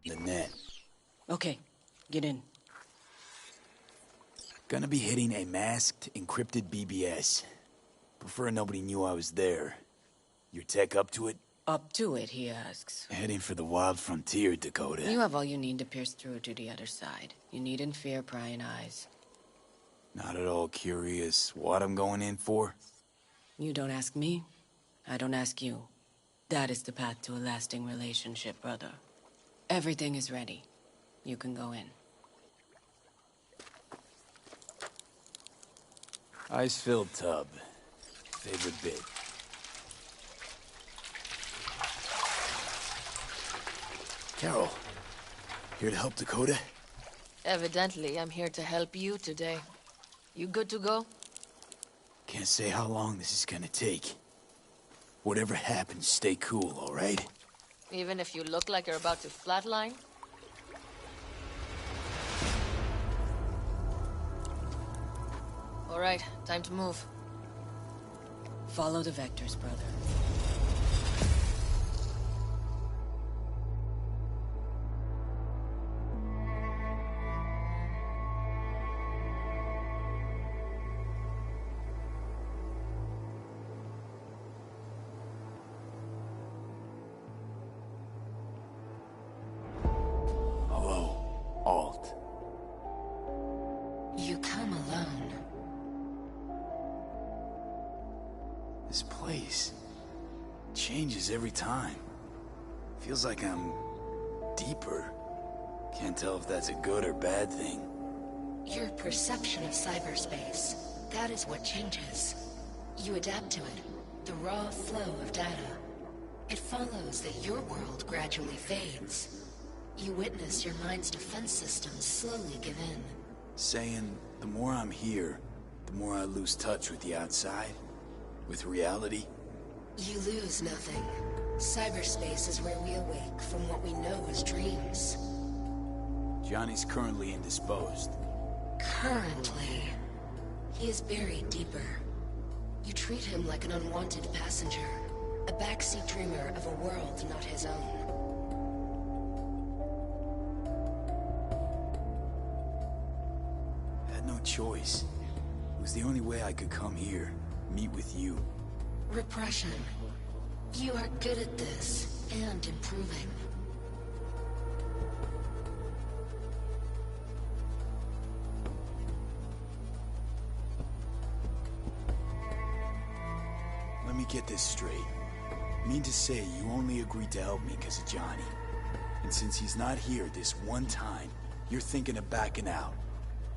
The net. Okay, get in. Gonna be hitting a masked, encrypted BBS. Prefer nobody knew I was there. Your tech up to it? Up to it, he asks. Heading for the wild frontier, Dakota. You have all you need to pierce through to the other side. You needn't fear prying eyes. Not at all curious what I'm going in for? You don't ask me, I don't ask you. That is the path to a lasting relationship, brother. Everything is ready. You can go in. Ice-filled tub. Favorite bit. Carol, here to help Dakota? Evidently, I'm here to help you today. You good to go? Can't say how long this is gonna take. Whatever happens, stay cool, all right? Even if you look like you're about to flatline? All right, time to move. Follow the vectors, brother. You come alone. This place changes every time. Feels like I'm deeper. Can't tell if that's a good or bad thing. Your perception of cyberspace, that is what changes. You adapt to it, the raw flow of data. It follows that your world gradually fades. You witness your mind's defense systems slowly give in. Saying, the more I'm here, the more I lose touch with the outside? With reality? You lose nothing. Cyberspace is where we awake from what we know as dreams. Johnny's currently indisposed. Currently. He is buried deeper. You treat him like an unwanted passenger, a backseat dreamer of a world not his own. Had no choice. It was the only way I could come here, meet with you. Repression. You are good at this, and improving. Let me get this straight. Mean to say you only agreed to help me because of Johnny. And since he's not here this one time, you're thinking of backing out.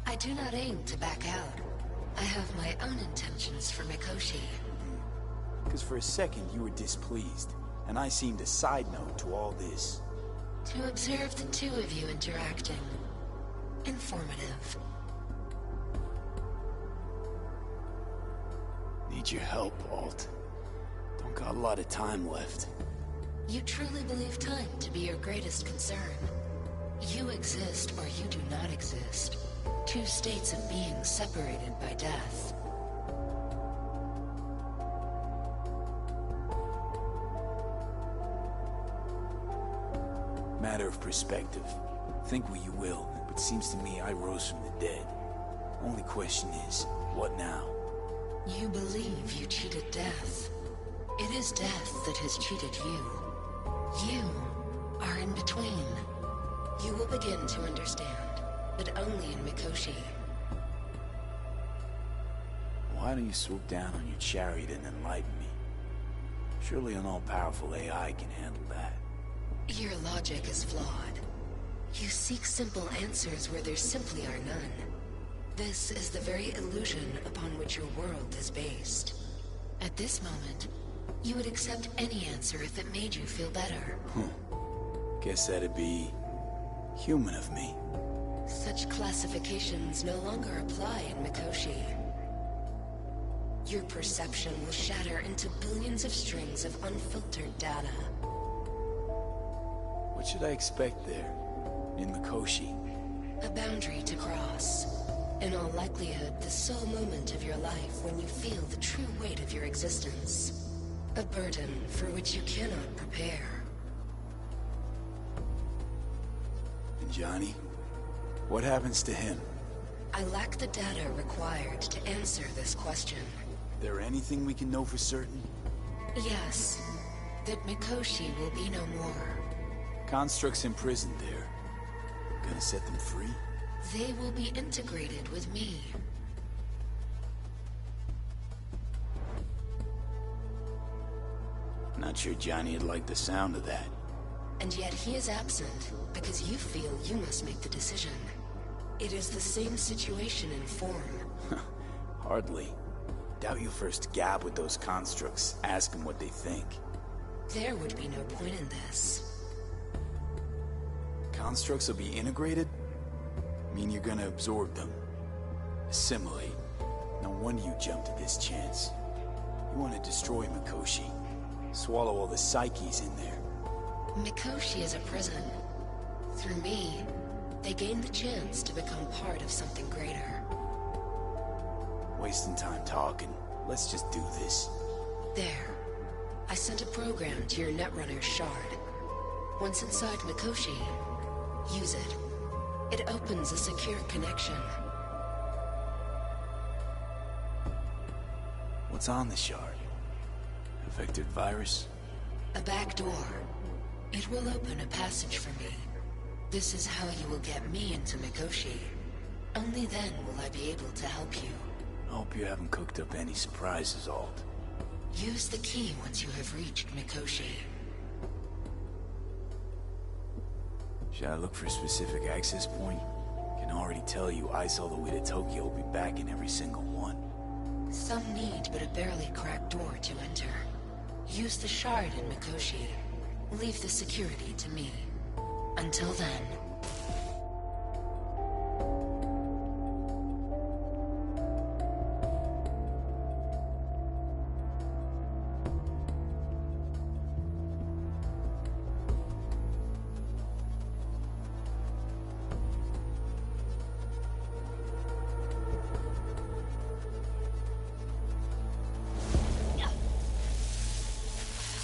I do not aim to back out. I have my own intentions for Mikoshi. Because for a second you were displeased, and I seemed a side note to all this. To observe the two of you interacting. Informative. Need your help, Alt. Don't got a lot of time left. You truly believe time to be your greatest concern. You exist or you do not exist. Two states of being separated by death. Matter of perspective. Think what you will, but seems to me I rose from the dead. Only question is, what now? You believe you cheated death. It is death that has cheated you. You are in between. You will begin to understand, but only in Mikoshi. Why don't you swoop down on your chariot and enlighten me? Surely an all-powerful AI can handle that. Your logic is flawed. You seek simple answers where there simply are none. This is the very illusion upon which your world is based. At this moment, you would accept any answer if it made you feel better. Guess that'd be human of me. Such classifications no longer apply in Mikoshi. Your perception will shatter into billions of strings of unfiltered data. What should I expect there, in Mikoshi? A boundary to cross. In all likelihood, the sole moment of your life when you feel the true weight of your existence. A burden for which you cannot prepare. And Johnny? What happens to him? I lack the data required to answer this question. There anything we can know for certain? Yes, that Mikoshi will be no more. Constructs imprisoned there. Gonna set them free? They will be integrated with me. Not sure Johnny'd like the sound of that. And yet he is absent because you feel you must make the decision. It is the same situation in form. Hardly. Doubt you first gab with those constructs, ask them what they think. There would be no point in this. Constructs will be integrated? Mean you're gonna absorb them. Assimilate. No wonder you jumped at this chance. You want to destroy Mikoshi. Swallow all the psyches in there. Mikoshi is a prison. Through me, they gain the chance to become part of something greater. Wasting time talking. Let's just do this. There. I sent a program to your Netrunner's shard. Once inside Mikoshi, use it. It opens a secure connection. What's on the shard? A vectored virus? A back door. It will open a passage for me. This is how you will get me into Mikoshi. Only then will I be able to help you. I hope you haven't cooked up any surprises, Alt. Use the key once you have reached Mikoshi. Should I look for a specific access point? Can already tell you Ice all the way to Tokyo will be back in every single one. Some need but a barely cracked door to enter. Use the shard in Mikoshi. Leave the security to me. Until then...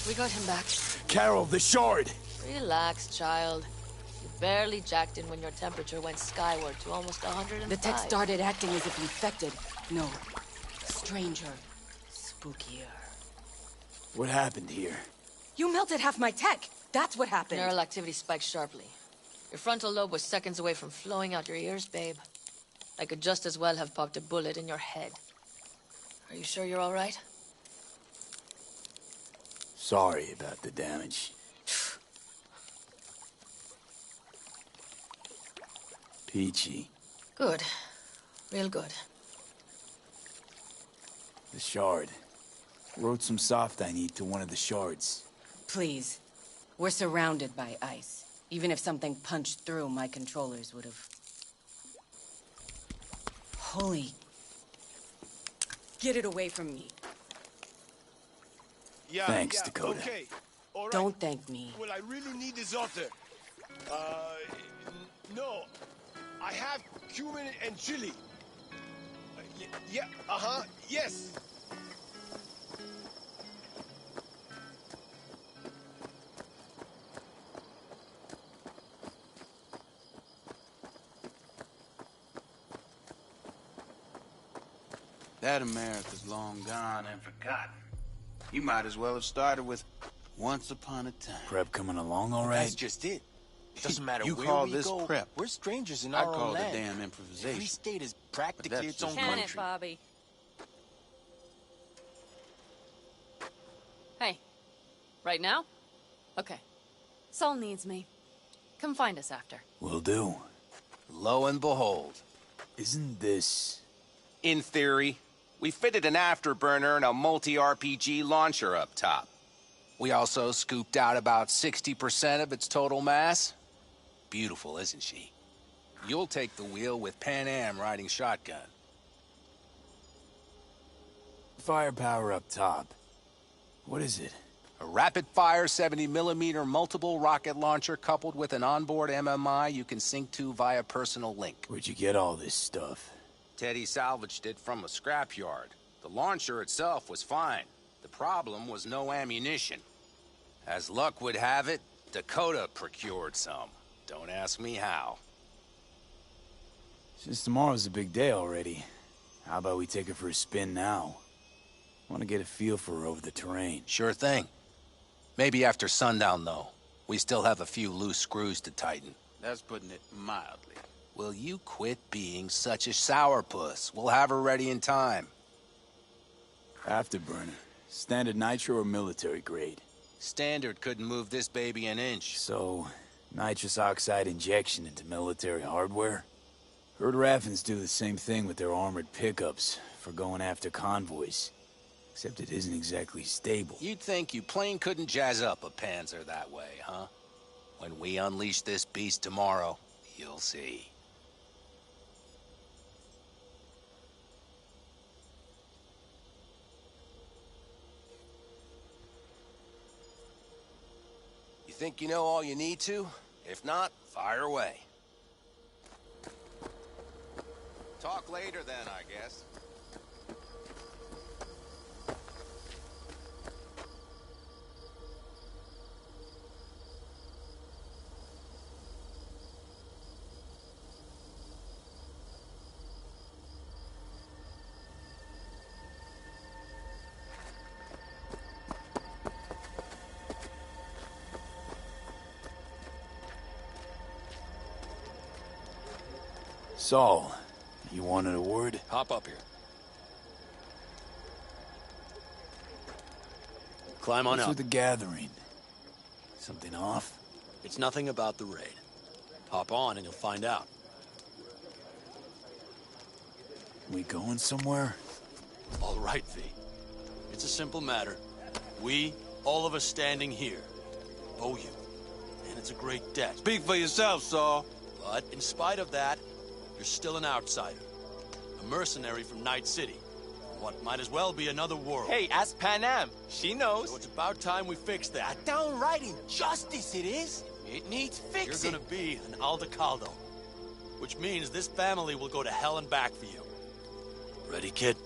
We got him back. Carol, the shard! Relax, child. You barely jacked in when your temperature went skyward to almost 105. The tech started acting as if infected. No. Stranger. Spookier. What happened here? You melted half my tech! That's what happened! Neural activity spiked sharply. Your frontal lobe was seconds away from flowing out your ears, babe. I could just as well have popped a bullet in your head. Are you sure you're all right? Sorry about the damage. Peachy. Good. Real good. The shard. Wrote some soft I need to one of the shards. Please. We're surrounded by ice. Even if something punched through, my controllers would have... Holy... Get it away from me. Yeah, Thanks, yeah, Dakota. Okay. All right. Don't thank me. Well, I really need this otter. No. I have cumin and chili. Yeah, uh-huh, yes. That America's long gone and forgotten. You might as well have started with Once Upon a Time. Prep coming along all right? That's just it. Doesn't matter You where call we this go, prep? we're strangers in I our call own it land. damn improvisation. Every state is But practically that's its own just country. it, Bobby. Hey. Right now? Okay. Saul needs me. Come find us after. Will do. Lo and behold. Isn't this... In theory, we fitted an afterburner and a multi-RPG launcher up top. We also scooped out about 60% of its total mass. Beautiful, isn't she? You'll take the wheel with Pan Am riding shotgun. Firepower up top. What is it? A rapid-fire 70mm multiple rocket launcher coupled with an onboard MMI you can sync to via personal link. Where'd you get all this stuff? Teddy salvaged it from a scrapyard. The launcher itself was fine. The problem was no ammunition. As luck would have it, Dakota procured some. Don't ask me how. Since tomorrow's a big day already, how about we take her for a spin now? Want to get a feel for her over the terrain. Sure thing. Maybe after sundown, though. We still have a few loose screws to tighten. That's putting it mildly. Will you quit being such a sourpuss? We'll have her ready in time. Afterburner. Standard nitro or military grade? Standard couldn't move this baby an inch. So, nitrous oxide injection into military hardware? Heard Raffens do the same thing with their armored pickups for going after convoys. Except it isn't exactly stable. You'd think you plain couldn't jazz up a Panzer that way, huh? When we unleash this beast tomorrow, you'll see. You think you know all you need to? If not, fire away. Talk later then, I guess. Saul, you wanted a word? Hop up here. Climb on What's up. with the gathering? Something off? It's nothing about the raid. Hop on and you'll find out. We going somewhere? All right, V. It's a simple matter. We, all of us standing here, owe you. And it's a great debt. Speak for yourself, Saul. But in spite of that, you're still an outsider. A mercenary from Night City. What might as well be another world. Hey, ask Panam. She knows. So it's about time we fix that. A downright injustice it is. It needs fixing. You're gonna be an Aldecaldo. Which means this family will go to hell and back for you. Ready, kid?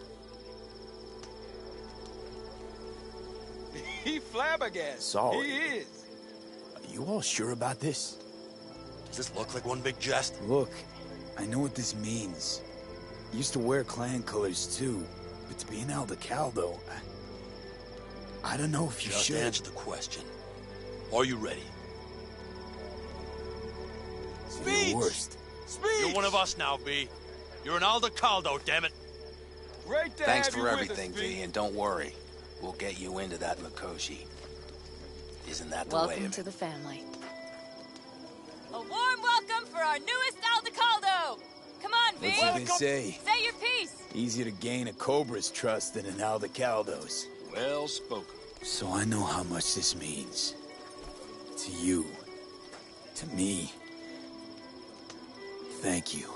He flabbergasted. Saul. He is. Are you all sure about this? Does this look like one big jest? Look, I know what this means. Used to wear clan colors too, but to be an Aldecaldo, I don't know if you Just should. answer the question. Are you ready? You're the worst. Speech! You're one of us now, V. You're an Aldecaldo, damn it. Great to Thanks have you for with everything, us, V, and don't worry. We'll get you into that Mikoshi. Isn't that the way Welcome of to it? the family. A warm welcome for our newest Aldecaldo! Come on, V! What's it they say? Say your piece! Easier to gain a Cobra's trust than an Aldecaldo's. Well spoken. So I know how much this means. To you. To me. Thank you.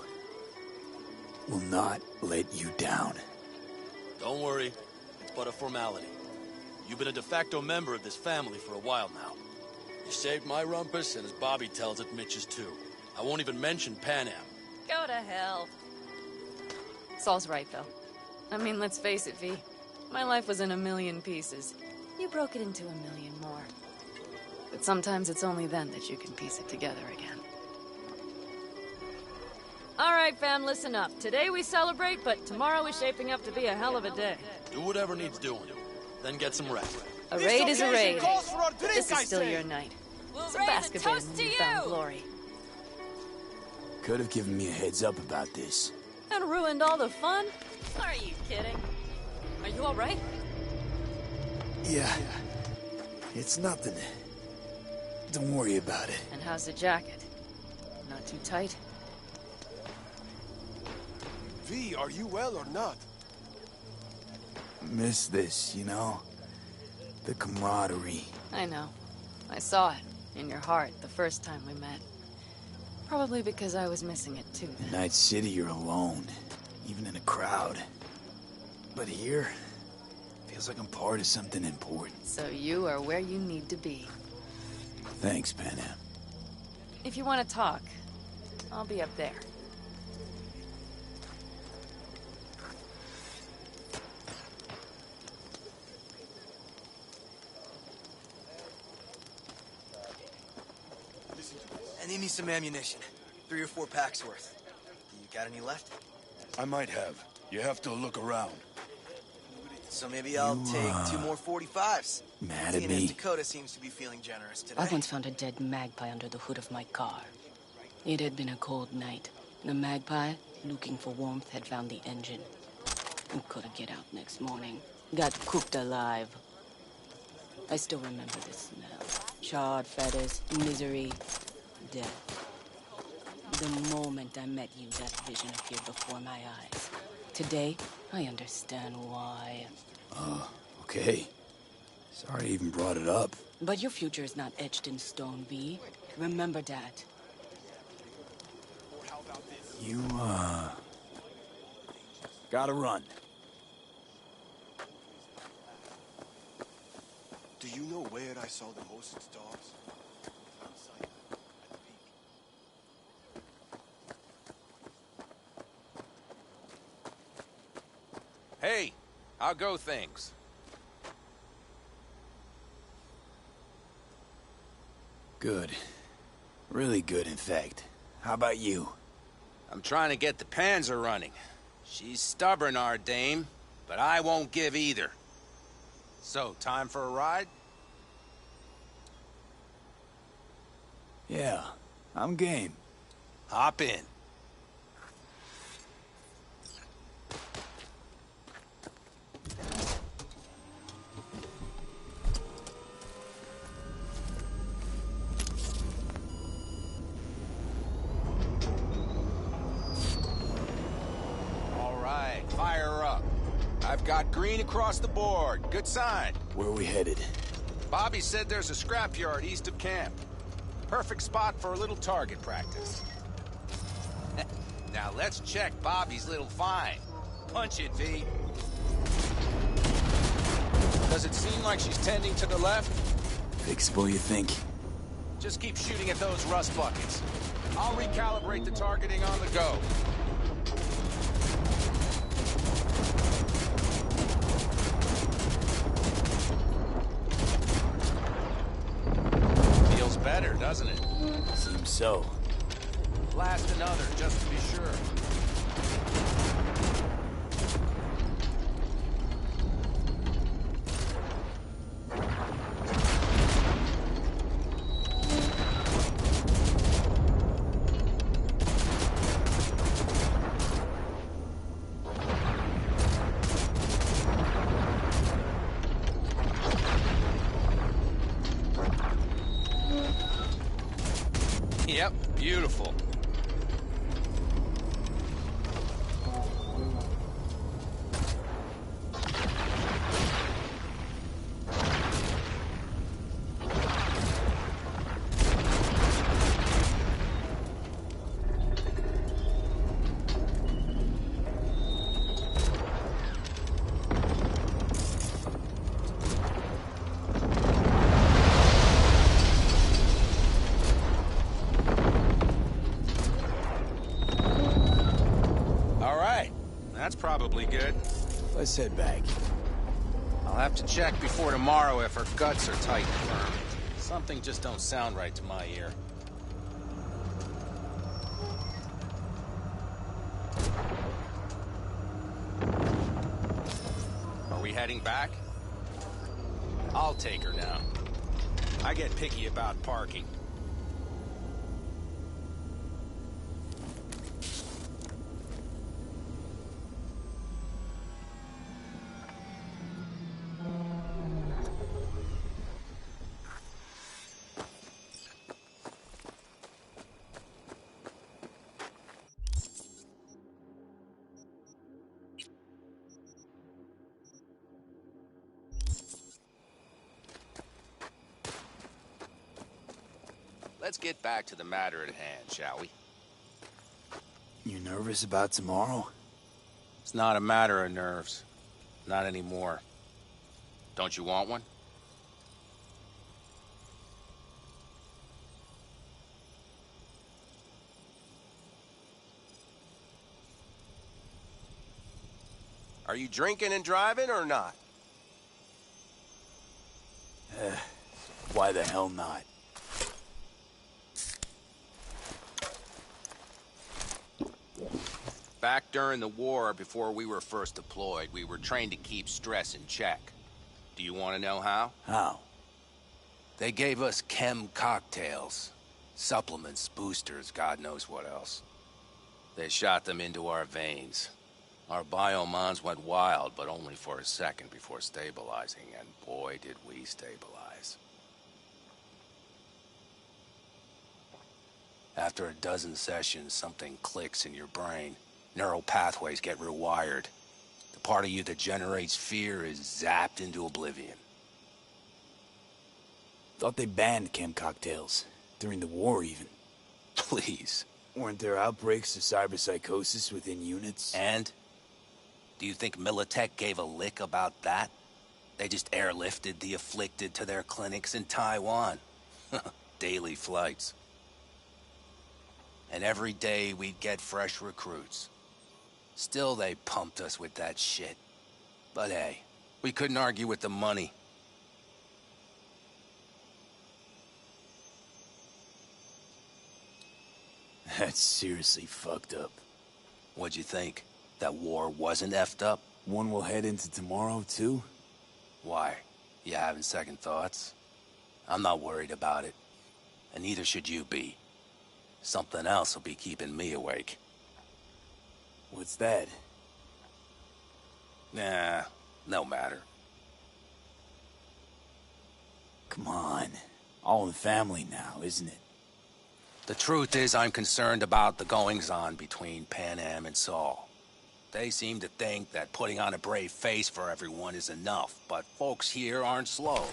Will not let you down. Don't worry. It's but a formality. You've been a de facto member of this family for a while now. You saved my rumpus, and as Bobby tells it, Mitch's too. I won't even mention Panam. Go to hell. Saul's right, though. I mean, let's face it, V. My life was in a million pieces. You broke it into a million more. But sometimes it's only then that you can piece it together again. All right, fam, listen up. Today we celebrate, but tomorrow is shaping up to be a hell of a day. Do whatever needs doing. Then get some rest. A raid is a raid. Calls for a drink, This I is still say. your night. We'll So raise bask a a bit in toast the to newfound you! glory. Could have given me a heads up about this. And ruined all the fun? Are you kidding? Are you all right? Yeah. It's nothing. Don't worry about it. And how's the jacket? Not too tight? V, are you well or not? Miss this, you know? The camaraderie. I know. I saw it in your heart the first time we met. Probably because I was missing it too In then. Night City, you're alone. Even in a crowd. But here, feels like I'm part of something important. So you are where you need to be. Thanks, Panam. If you want to talk, I'll be up there. need me some ammunition. 3 or 4 packs worth. You got any left? I might have. You have to look around. So maybe I'll take 2 more 45s. Mad at Seeing me? as Dakota seems to be feeling generous today. I once found a dead magpie under the hood of my car. It had been a cold night. The magpie, looking for warmth, had found the engine. We couldn't get out next morning. Got cooked alive. I still remember the smell. Charred feathers, misery, death. The moment I met you, that vision appeared before my eyes. Today, I understand why. Okay. Sorry I even brought it up. But your future is not etched in stone, V. Remember that. You, gotta run. Do you know where I saw the most stars? Outside, at the peak. Hey, how go things? Good. Really good, in fact. How about you? I'm trying to get the Panzer running. She's stubborn, our dame, but I won't give either. So, time for a ride? Yeah, I'm game. Hop in. Fire up. I've got green across the board. Good sign. Where are we headed? Bobby said there's a scrapyard east of camp. Perfect spot for a little target practice. Now let's check Bobby's little find. Punch it, V. Does it seem like she's tending to the left? Fixable, you think? Just keep shooting at those rust buckets. I'll recalibrate the targeting on the go. Better, doesn't it? Seems so. Blast another, just to be sure. Yep, beautiful. That's probably good. Let's head back. I'll have to check before tomorrow if her guts are tight and firm. Something just don't sound right to my ear. Are we heading back? I'll take her now. I get picky about parking. Let's get back to the matter at hand, shall we? You nervous about tomorrow? It's not a matter of nerves. Not anymore. Don't you want one? Are you drinking and driving or not? Why the hell not? During the war, before we were first deployed, we were trained to keep stress in check. Do you want to know how? How? They gave us chem cocktails. Supplements, boosters, God knows what else. They shot them into our veins. Our biomons went wild, but only for a second before stabilizing, and boy did we stabilize. After a dozen sessions, something clicks in your brain. Neural pathways get rewired. The part of you that generates fear is zapped into oblivion. Thought they banned chem cocktails. During the war, even. Please. Weren't there outbreaks of cyberpsychosis within units? And? Do you think Militech gave a lick about that? They just airlifted the afflicted to their clinics in Taiwan. Daily flights. And every day we'd get fresh recruits. Still they pumped us with that shit. But hey, we couldn't argue with the money. That's seriously fucked up. What'd you think? That war wasn't effed up? One will head into tomorrow, too? Why? You having second thoughts? I'm not worried about it. And neither should you be. Something else will be keeping me awake. What's that? Nah, no matter. Come on. All in the family now, isn't it? The truth is I'm concerned about the goings-on between Pan Am and Saul. They seem to think that putting on a brave face for everyone is enough, but folks here aren't slow.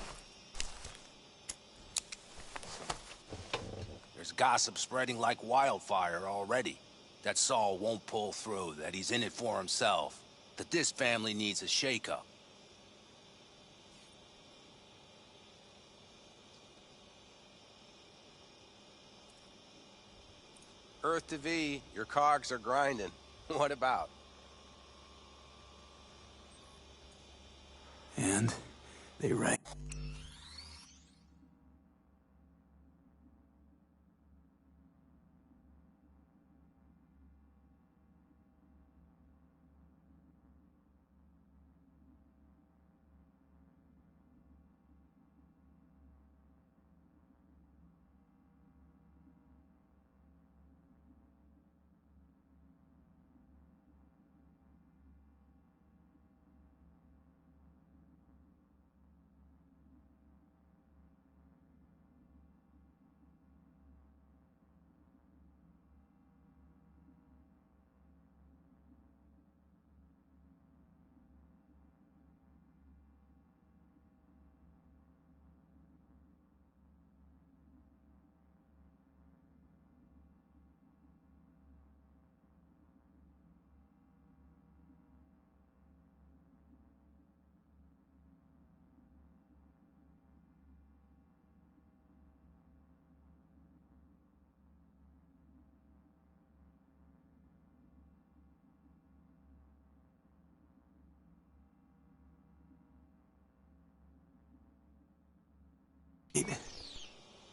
There's gossip spreading like wildfire already. That Saul won't pull through, that he's in it for himself, that this family needs a shakeup. Earth to V, your cogs are grinding. What about? And? They right.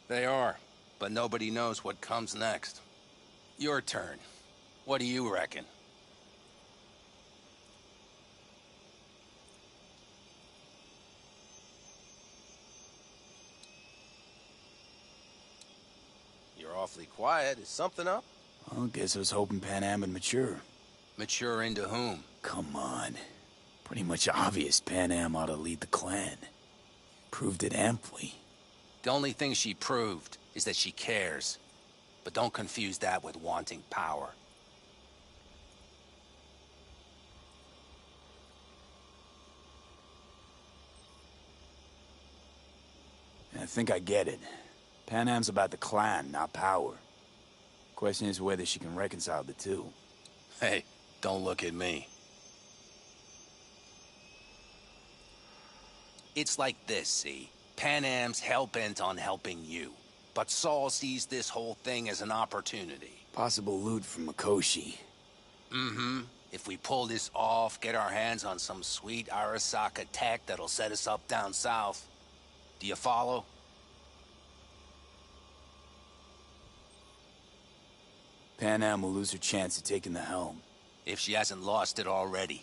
They are, but nobody knows what comes next. Your turn. What do you reckon? You're awfully quiet. Is something up? Well, guess I was hoping Pan Am would mature. Mature into whom? Come on. Pretty much obvious Pan Am ought to lead the clan. Proved it amply. The only thing she proved is that she cares. But don't confuse that with wanting power. I think I get it. Pan Am's about the clan, not power. Question is whether she can reconcile the two. Hey, don't look at me. It's like this, see? Pan Am's hell-bent on helping you. But Saul sees this whole thing as an opportunity. Possible loot from Mikoshi. Mm-hmm. If we pull this off, get our hands on some sweet Arasaka tech that'll set us up down south. Do you follow? Pan Am will lose her chance of taking the helm. if she hasn't lost it already.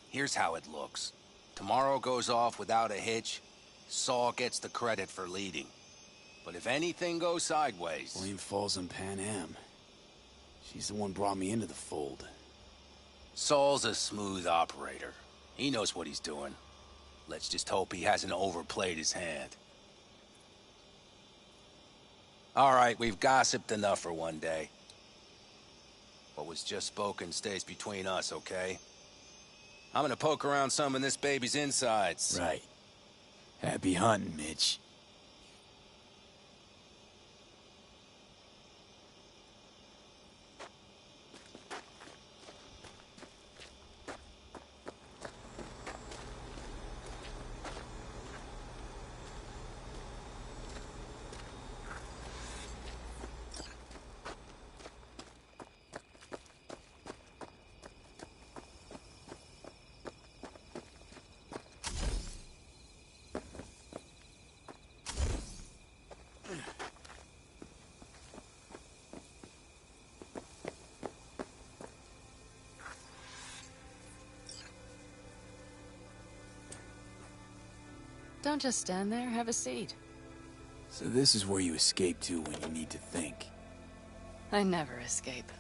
Here's how it looks. Tomorrow goes off without a hitch. Saul gets the credit for leading. But if anything goes sideways... Blame falls on Pan Am. She's the one brought me into the fold. Saul's a smooth operator. He knows what he's doing. Let's just hope he hasn't overplayed his hand. All right, we've gossiped enough for one day. What was just spoken stays between us, okay? I'm gonna poke around some of this baby's insides. Right. Happy hunting, Mitch. Don't just stand there, have a seat. So this is where you escape to when you need to think. I never escape.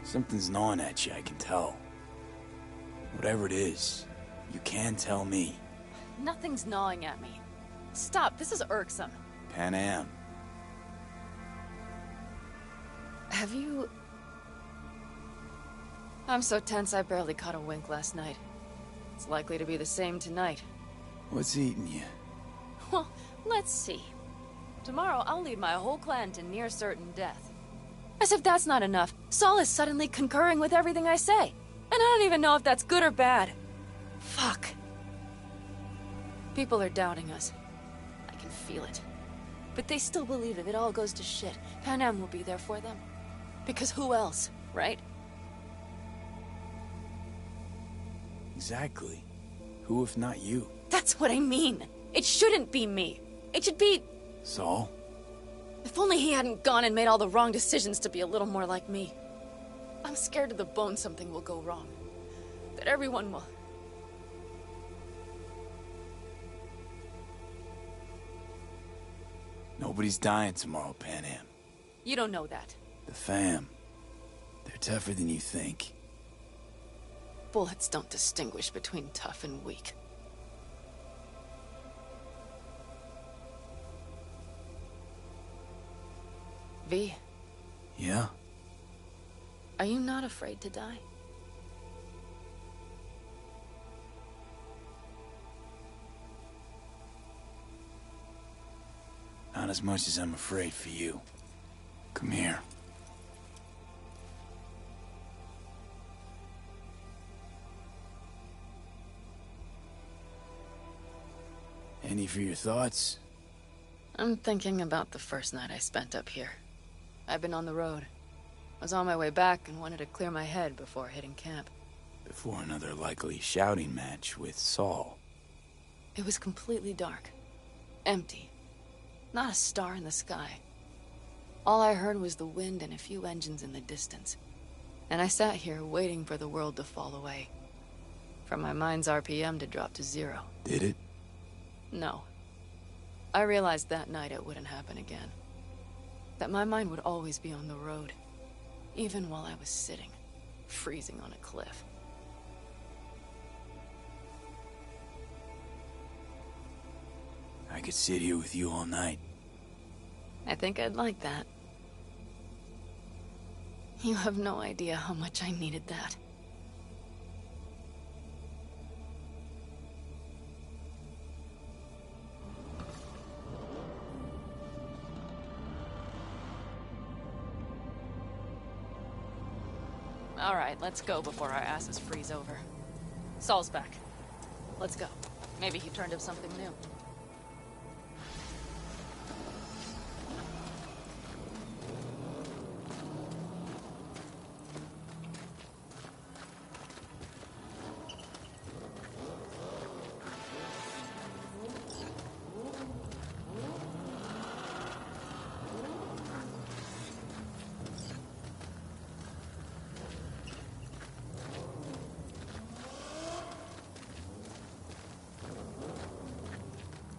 Something's gnawing at you, I can tell. Whatever it is, you can tell me. Nothing's gnawing at me. Stop, this is irksome. Pan Am. Have you... I'm so tense I barely caught a wink last night. It's likely to be the same tonight. What's eating you? Well, let's see. Tomorrow I'll lead my whole clan to near certain death. As if that's not enough, Saul is suddenly concurring with everything I say. And I don't even know if that's good or bad. Fuck. People are doubting us. I can feel it. But they still believe if it all goes to shit, Pan Am will be there for them. Because who else, right? Exactly. Who if not you? That's what I mean. It shouldn't be me. It should be... Saul? If only he hadn't gone and made all the wrong decisions to be a little more like me. I'm scared to the bone something will go wrong. That everyone will... Nobody's dying tomorrow, Pan Am. You don't know that. The fam. They're tougher than you think. Bullets don't distinguish between tough and weak. V? Yeah? Are you not afraid to die? Not as much as I'm afraid for you. Come here. Any for your thoughts? I'm thinking about the first night I spent up here. I've been on the road. I was on my way back and wanted to clear my head before hitting camp. Before another likely shouting match with Saul. It was completely dark. Empty. Not a star in the sky. All I heard was the wind and a few engines in the distance. And I sat here waiting for the world to fall away. For my mind's RPM to drop to 0. Did it? No. I realized that night it wouldn't happen again. That my mind would always be on the road. Even while I was sitting, freezing on a cliff. I could sit here with you all night. I think I'd like that. You have no idea how much I needed that. All right, let's go before our asses freeze over. Saul's back. Let's go. Maybe he turned up something new.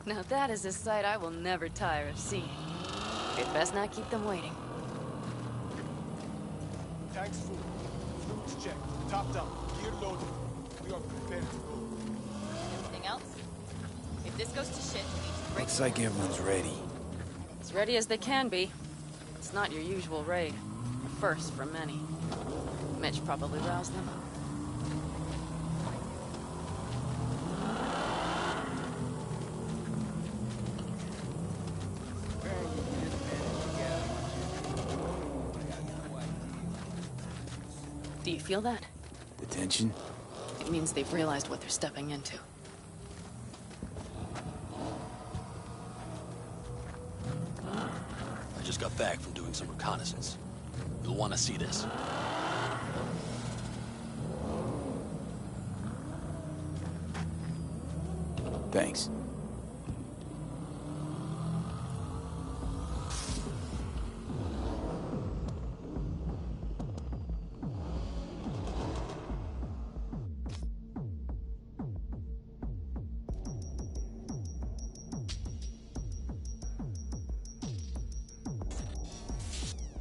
Now that is a sight I will never tire of seeing. We'd best not keep them waiting. Tanks full. Fluids checked. Top down. Gear loaded. We are prepared to go. Anything else? If this goes to shit, we need to break. Looks like everyone's ready. As ready as they can be. It's not your usual raid. A first for many. Mitch probably roused them. Do you feel that? The tension? It means they've realized what they're stepping into. I just got back from doing some reconnaissance. You'll want to see this. Thanks.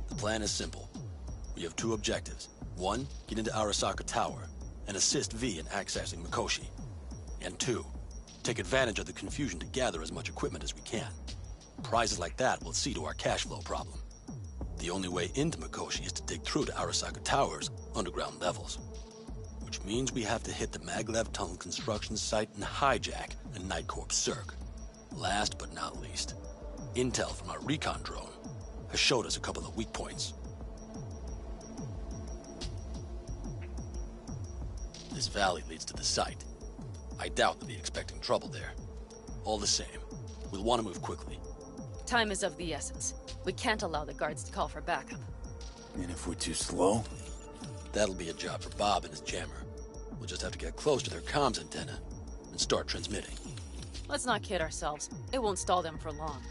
The plan is simple. We have two objectives. One, get into Arasaka Tower and assist V in accessing Mikoshi. And two, take advantage of the confusion to gather as much equipment as we can. Prizes like that will see to our cash flow problem. The only way into Mikoshi is to dig through to Arasaka Tower's underground levels. Which means we have to hit the Maglev Tunnel construction site and hijack a Night Corps Cirque. Last but not least, intel from our recon drone has showed us a couple of weak points. This valley leads to the site. I doubt they'll be expecting trouble there. All the same, we'll want to move quickly. Time is of the essence. We can't allow the guards to call for backup. And if we're too slow? That'll be a job for Bob and his jammer. We'll just have to get close to their comms antenna and start transmitting. Let's not kid ourselves. It won't stall them for long.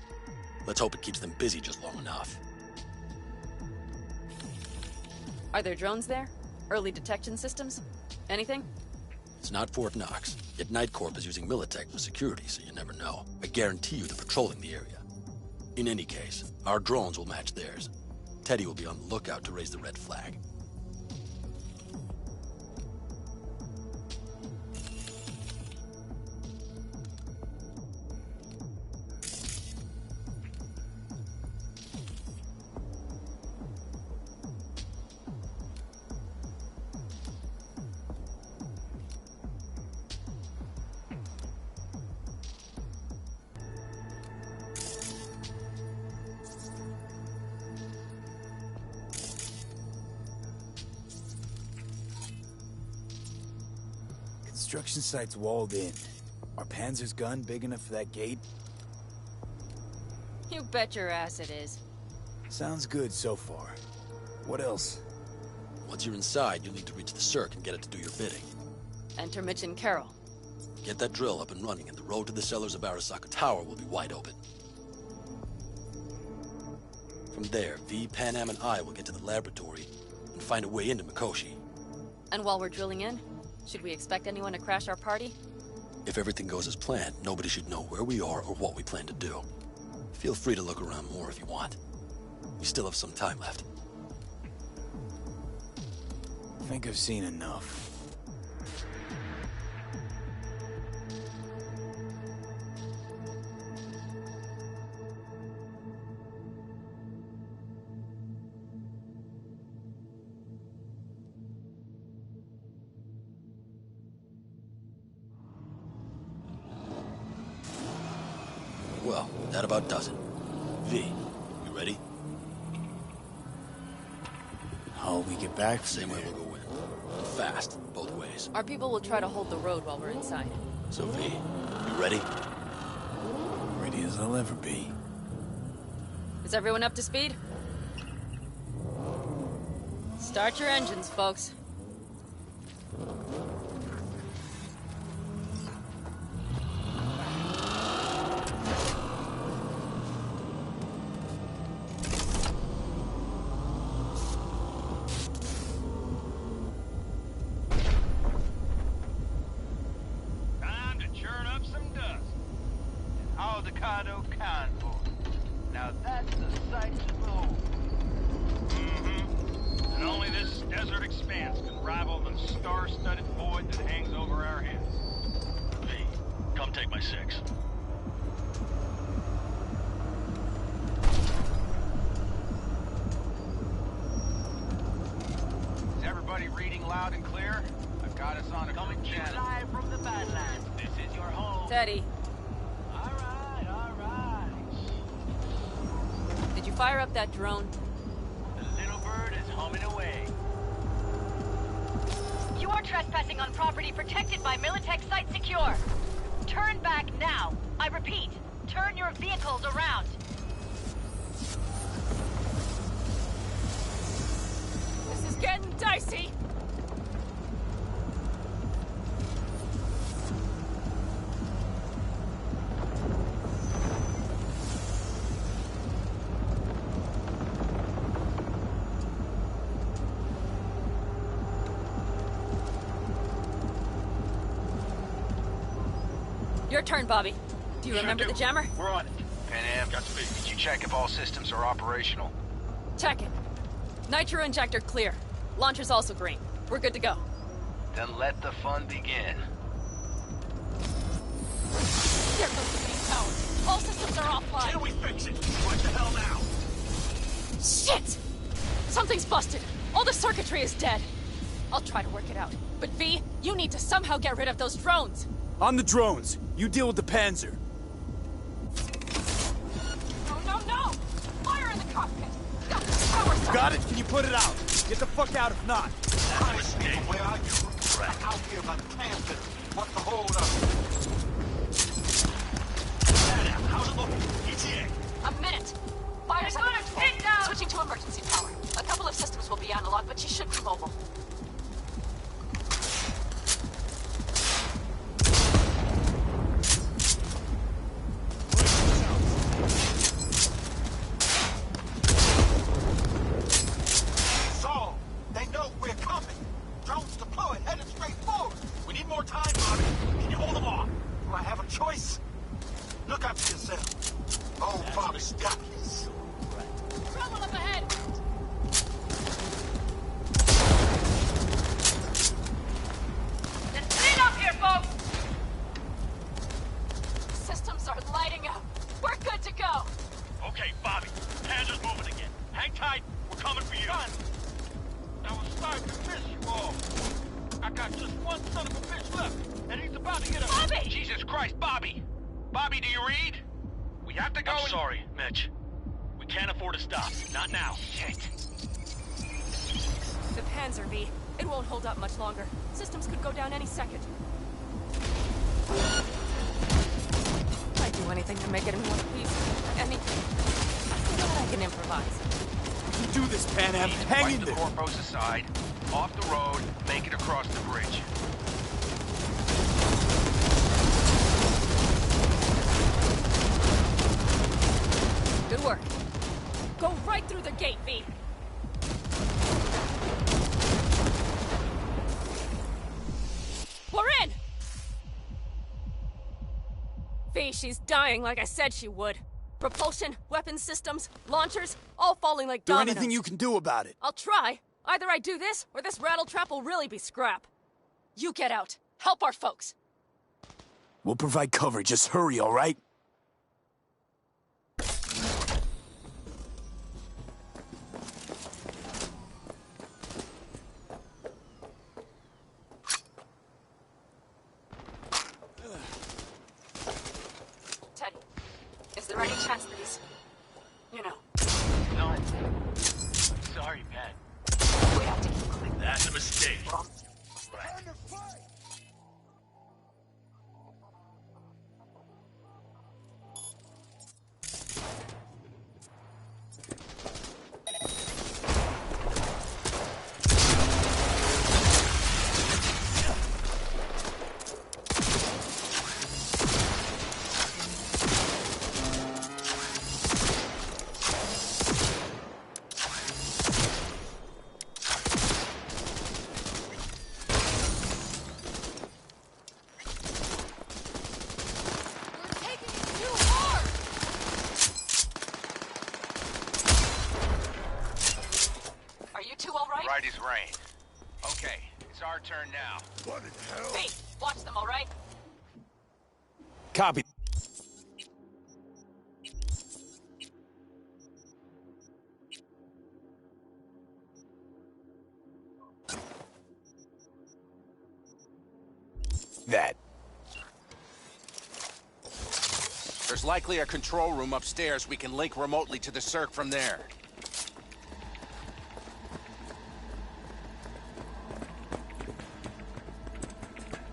Let's hope it keeps them busy just long enough. Are there drones there? Early detection systems? Anything? It's not Fort Knox, yet Night Corp is using Militech for security, so you never know. I guarantee you they're patrolling the area. In any case, our drones will match theirs. Teddy will be on the lookout to raise the red flag. Construction site's walled in. Are Panzer's gun big enough for that gate? You bet your ass it is. Sounds good so far. What else? Once you're inside, you'll need to reach the Cirque and get it to do your bidding. Enter Mitch and Carol. Get that drill up and running, and the road to the cellars of Arasaka Tower will be wide open. From there, V, Panam, and I will get to the laboratory and find a way into Mikoshi. And while we're drilling in, should we expect anyone to crash our party? If everything goes as planned, nobody should know where we are or what we plan to do. Feel free to look around more if you want. We still have some time left. I think I've seen enough. Well, that about does it. V, you ready? How'll we get back? Same way we'll go in. Fast, both ways. Our people will try to hold the road while we're inside. So V, you ready? Ready as I'll ever be. Is everyone up to speed? Start your engines, folks. Time to churn up some dust. Aldecado convoy. Now that's the sight to behold. Mm-hmm. And only this desert expanse can rival the star-studded void that hangs over our heads. V, come take my 6. Is everybody reading loud and clear? I've got us on a Coming to you live from the Badlands. This is your home. Teddy. All right, all right. Did you fire up that drone? The little bird is humming away. You are trespassing on property protected by Militech Site Secure. Turn back now. I repeat, turn your vehicles around. This is getting dicey. Your turn, Bobby. Do you remember the jammer? We're on it. Pan Am, did you check if all systems are operational? Check it. Nitro injector clear. Launcher's also green. We're good to go. Then let the fun begin. There goes the main tower. All systems are offline. Can we fix it? What the hell now? Shit! Something's busted. All the circuitry is dead. I'll try to work it out. But V, you need to somehow get rid of those drones. On the drones. You deal with the Panzer. No, no, no! Fire in the cockpit! Got the power side. Got it? Can you put it out? Get the fuck out if not. Where are you? Back out here by the campus. What's the hold up? How's it looking? ETA. A minute. Fire's under control. Switching to emergency power. A couple of systems will be analog, but she should be mobile. Off the road, make it across the bridge. Good work. Go right through the gate, V. We're in! V, she's dying like I said she would. Propulsion, weapons systems, launchers, all falling like dominoes. Is there anything you can do about it? I'll try. Either I do this, or this rattletrap will really be scrap. You get out. Help our folks. We'll provide cover. Just hurry, all right? Teddy, is there any chance that he's... you know... None. Sorry, Pat. We have to keep moving. That's a mistake. our turn now. What in hell? Hey, watch them, all right? Copy. That. There's likely a control room upstairs. We can link remotely to the circ from there.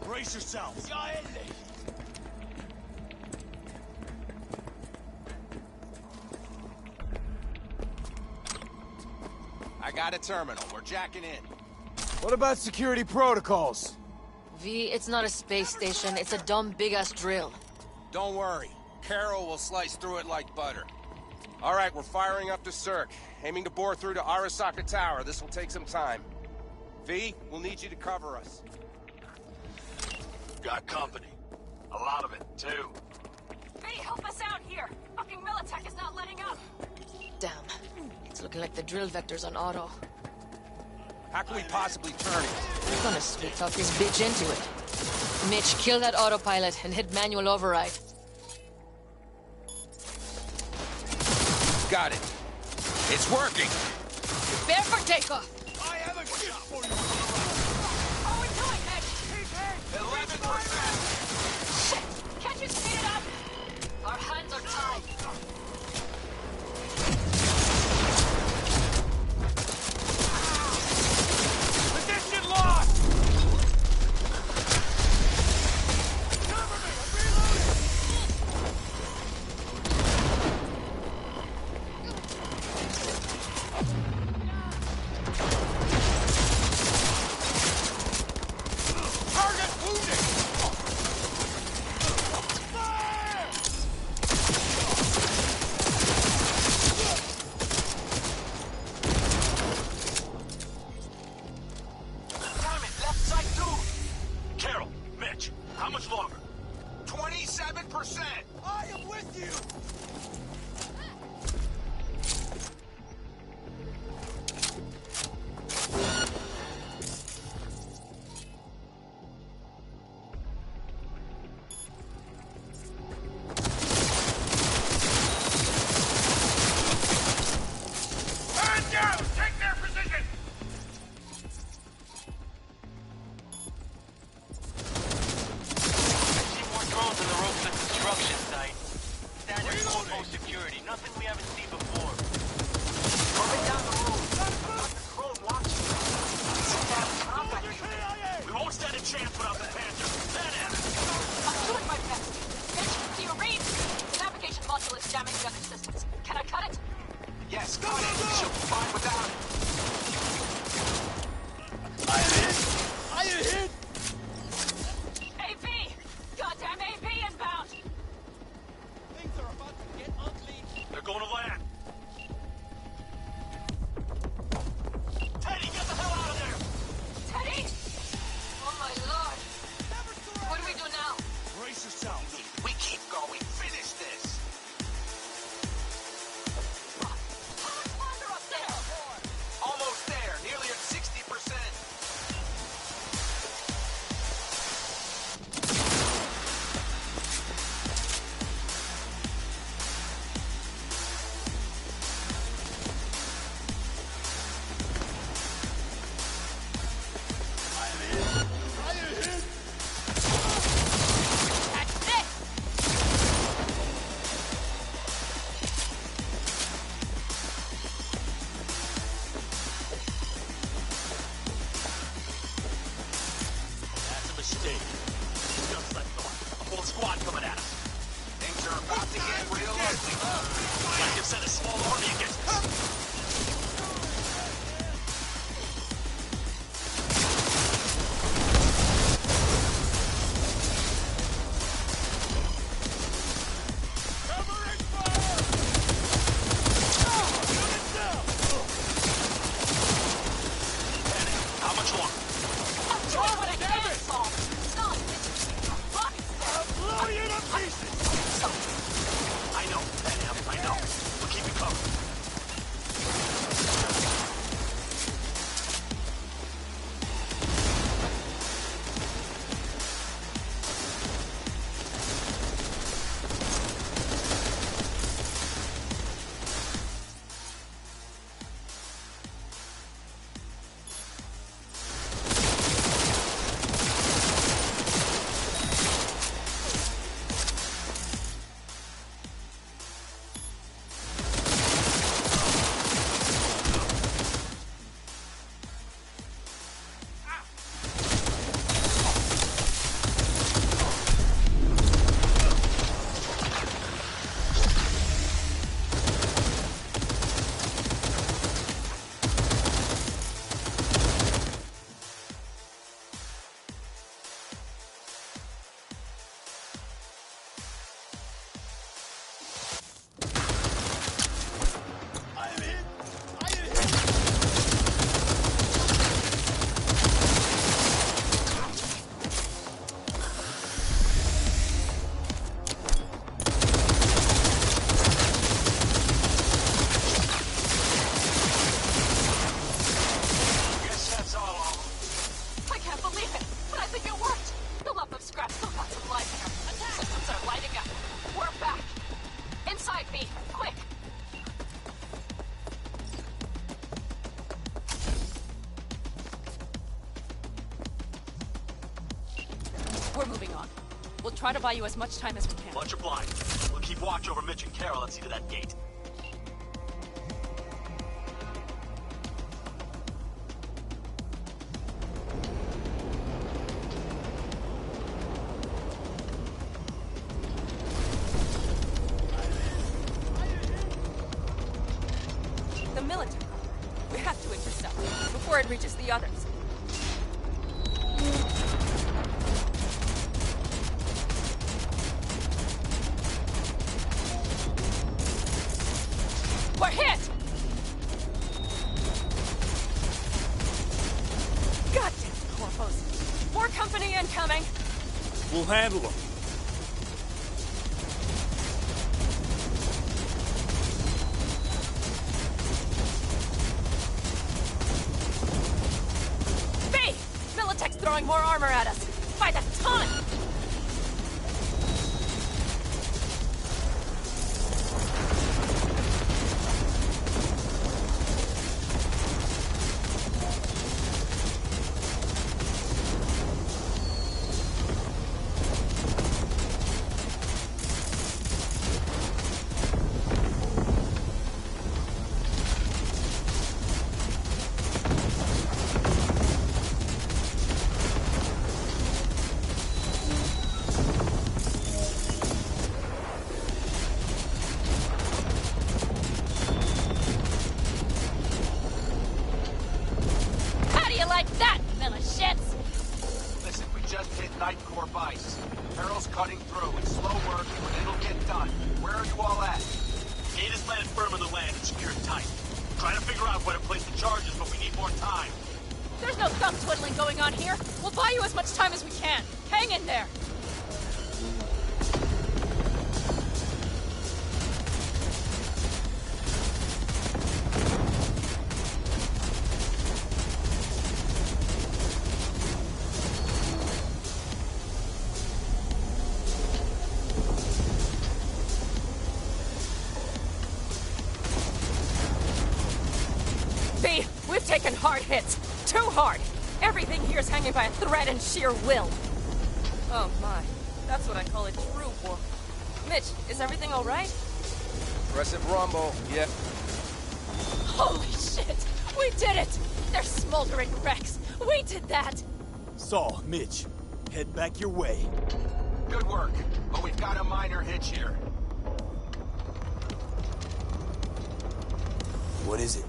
Brace yourselves. I got a terminal. We're jacking in. What about security protocols? V, it's not a space station. It's a dumb big-ass drill. Don't worry. Carol will slice through it like butter. All right, we're firing up the circ. Aiming to bore through to Arasaka Tower. This will take some time. V, we'll need you to cover us. Got company. A lot of it, too. V, help us out here. Fucking Militech is not letting up. Damn. It's looking like the drill vector's on auto. How can we possibly turn it? We're gonna split off this bitch into it. Mitch, kill that autopilot and hit manual override. Got it. It's working. Prepare for takeoff. I have a gift for you. How are we doing, Mitch? 11%. Shit! Can't you speed it up? Our hands are tied. Position lost! Cover me! I'm reloading! Target wounded! Fire! Damn it, left side too! Carol, Mitch, how much longer? 27%! I am with you! Man down! Take their position! I see more drones on the road to the construction site. Standard outpost security, nothing we haven't seen before. Coming down the road. Got the drone watching. Sit down, combat unit. We won't stand a chance without the Panther. That is. I'm doing my best. Mitch, do you read? The navigation module is jamming the other systems. Can I cut it? Yes, got it. She'll be fine without it. I am hit! I am hit! AV! Goddamn AV inbound! Things are about to get ugly. They're going to land. Teddy, get the hell out of there! Teddy! Oh my lord! What do we do now? Brace yourselves. We keep going. Finish this. How much farther up there? Almost there. Nearly at 60%. try to buy you as much time as we can. Much obliged. We'll keep watch over Mitch and Carol and see to that gate. The military. We have to intercept it before it reaches the others. We're hit! Goddamn corpos! More company incoming! We'll handle them. B! Militech's throwing more armor at us! By the ton! How do you like that, fella shits? Listen, we just hit Night Corp ice. Carol's cutting through. It's slow work, but it'll get done. Where are you all at? Gate is planted firm on the land and secured tight. Trying to figure out where to place the charges, but we need more time. There's no thumb twiddling going on here. We'll buy you as much time as we can. Hang in there. B, we've taken hard hits. Too hard. Everything here's hanging by a thread and sheer will. Oh my. That's what I call a true war. Mitch, is everything all right? Aggressive rumble, yeah. Holy shit! We did it! They're smoldering wrecks. We did that! Saul, Mitch, head back your way. Good work, but we've got a minor hitch here. What is it?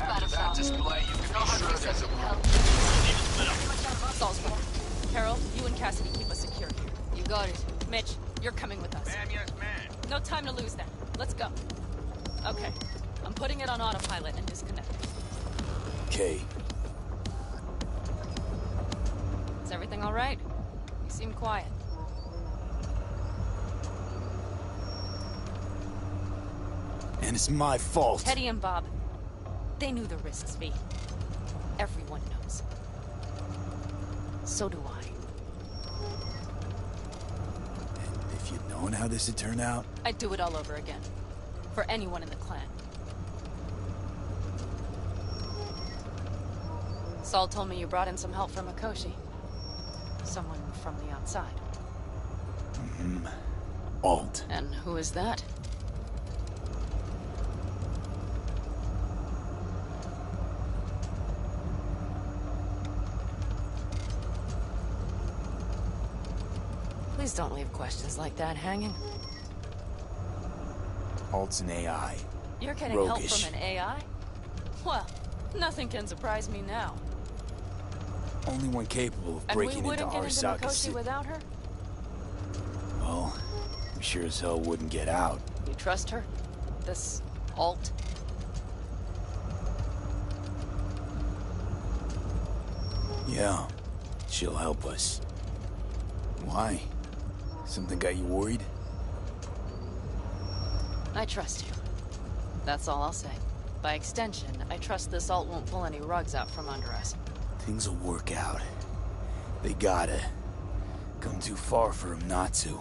After that display, you can be sure there's a Saul's more. Carol, you and Cassidy keep us secure here. You got it. Mitch, you're coming with us. Man, yes, man. No time to lose then. Let's go. Okay. I'm putting it on autopilot and disconnecting. Okay. Is everything all right? You seem quiet. And it's my fault. Teddy and Bob, they knew the risks, V. Everyone knows. So do I. And if you'd known how this would turn out... I'd do it all over again. For anyone in the clan. Saul told me you brought in some help from Mikoshi. Someone from the outside. Mm-hmm. Alt. And who is that? Please don't leave questions like that hanging. Alt's an AI. You're getting help Roguish. from an AI? Well, nothing can surprise me now. Only one capable of And we breaking into wouldn't get into Arasaka's... Mikoshi without her? Well, we sure as hell wouldn't get out. You trust her? This Alt? Yeah, she'll help us. Why? Something got you worried? I trust you. That's all I'll say. By extension, I trust this Alt won't pull any rugs out from under us. Things will work out. They gotta. Come too far for him not to.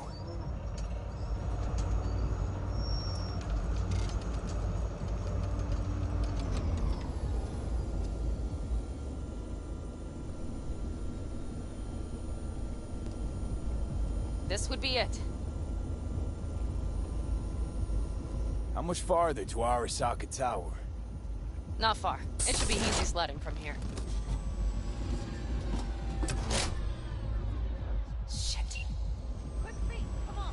This would be it. How much farther to Arasaka Tower? Not far. It should be easy sledding from here. Shit. Quick feet, come on.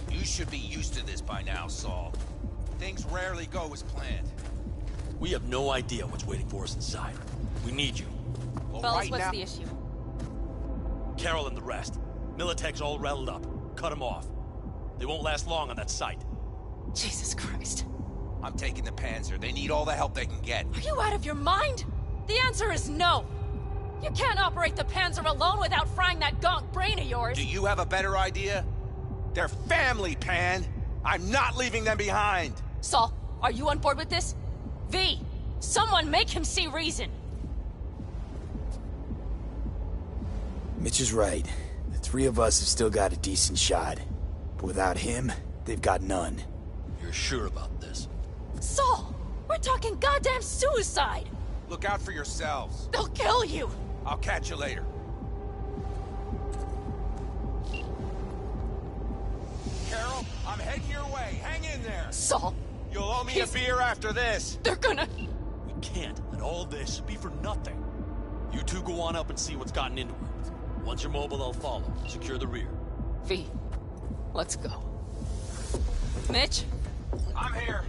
You should be used to this by now, Saul. Things rarely go as planned. We have no idea what's waiting for us inside. We need you. Well, Fellas, right what's now... the issue? Carol and the rest. Militech's all rattled up. Cut them off. They won't last long on that site. Jesus Christ. I'm taking the Panzer. They need all the help they can get. Are you out of your mind? The answer is no. You can't operate the Panzer alone without frying that gaunt brain of yours. Do you have a better idea? They're family, Pan. I'm not leaving them behind. Saul, are you on board with this? V, someone make him see reason. Mitch is right. The three of us have still got a decent shot. But without him, they've got none. You're sure about this? Saul, we're talking goddamn suicide. Look out for yourselves. They'll kill you. I'll catch you later. Carol, I'm heading your way. Hang in there. Saul. You'll owe me a beer after this. They're gonna... We can't let all this be for nothing. You two go on up and see what's gotten into it. Once you're mobile, I'll follow. Secure the rear. V, let's go. Mitch? I'm here.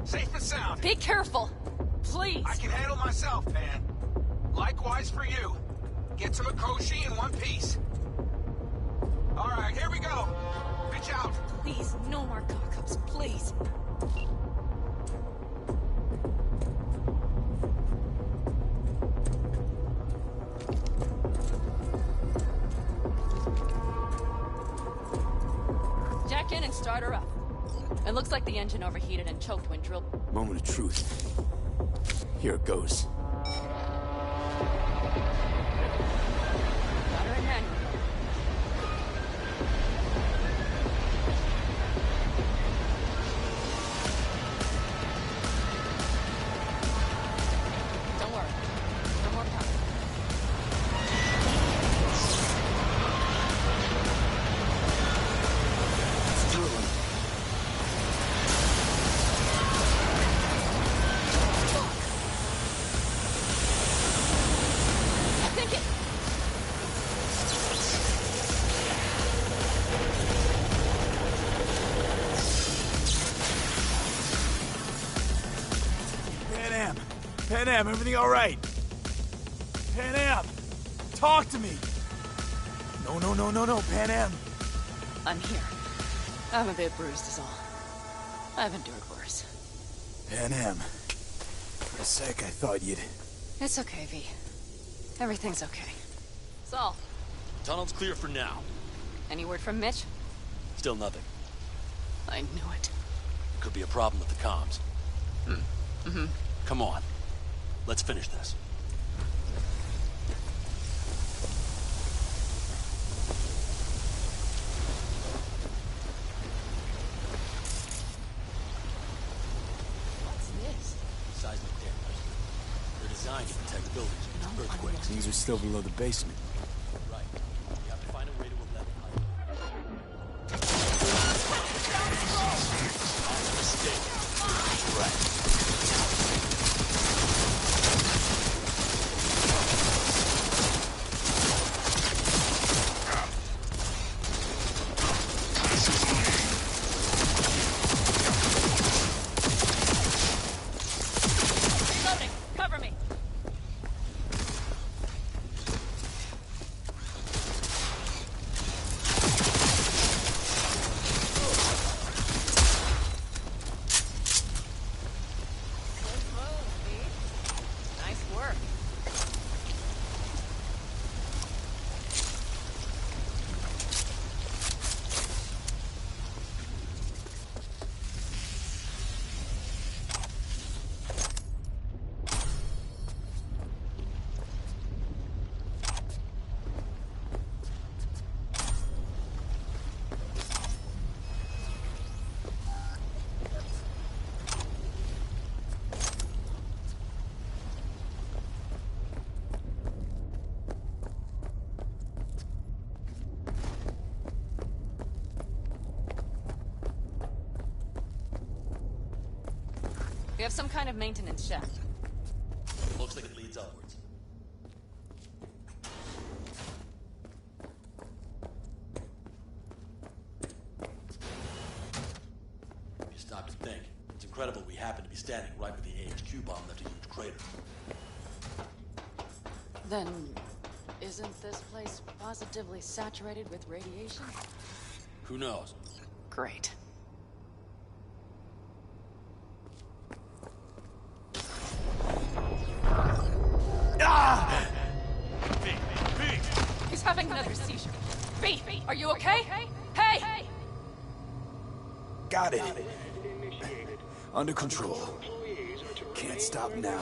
Safe and sound. Be careful. Please. I can handle myself, Pan. Likewise for you. Get to Mikoshi in one piece. All right, here we go. Pitch out. Please, no more cock-ups, please. Jack in and start her up. It looks like the engine overheated and choked when drilled. Moment of truth. Here it goes. Got her in manual. Don't worry. No more power. Let's do it. I think it... Pan Am, everything all right? Pan Am, talk to me. No, Pan Am. I'm here. I'm a bit bruised is all. I've endured worse. Pan Am, for a sec I thought you'd... It's okay, V. Everything's okay. Saul, Tunnel's clear for now. any word from Mitch? Still nothing. I knew it. It could be a problem with the comms. Mm-hmm. Come on. Let's finish this. What's this? Seismic dampers. They're designed to protect buildings from earthquakes. These are still below the basement. Right. We have to find a way to level height. Mistake. Right. Reloading. Cover me. We have some kind of maintenance shaft. Looks like it leads upwards. If you stop to think, it's incredible we happen to be standing right where the AHQ bomb left a huge crater. Then, isn't this place positively saturated with radiation? Who knows? Great. He's having another seizure. B, are you okay? Hey! Got it. Under control. Can't stop now.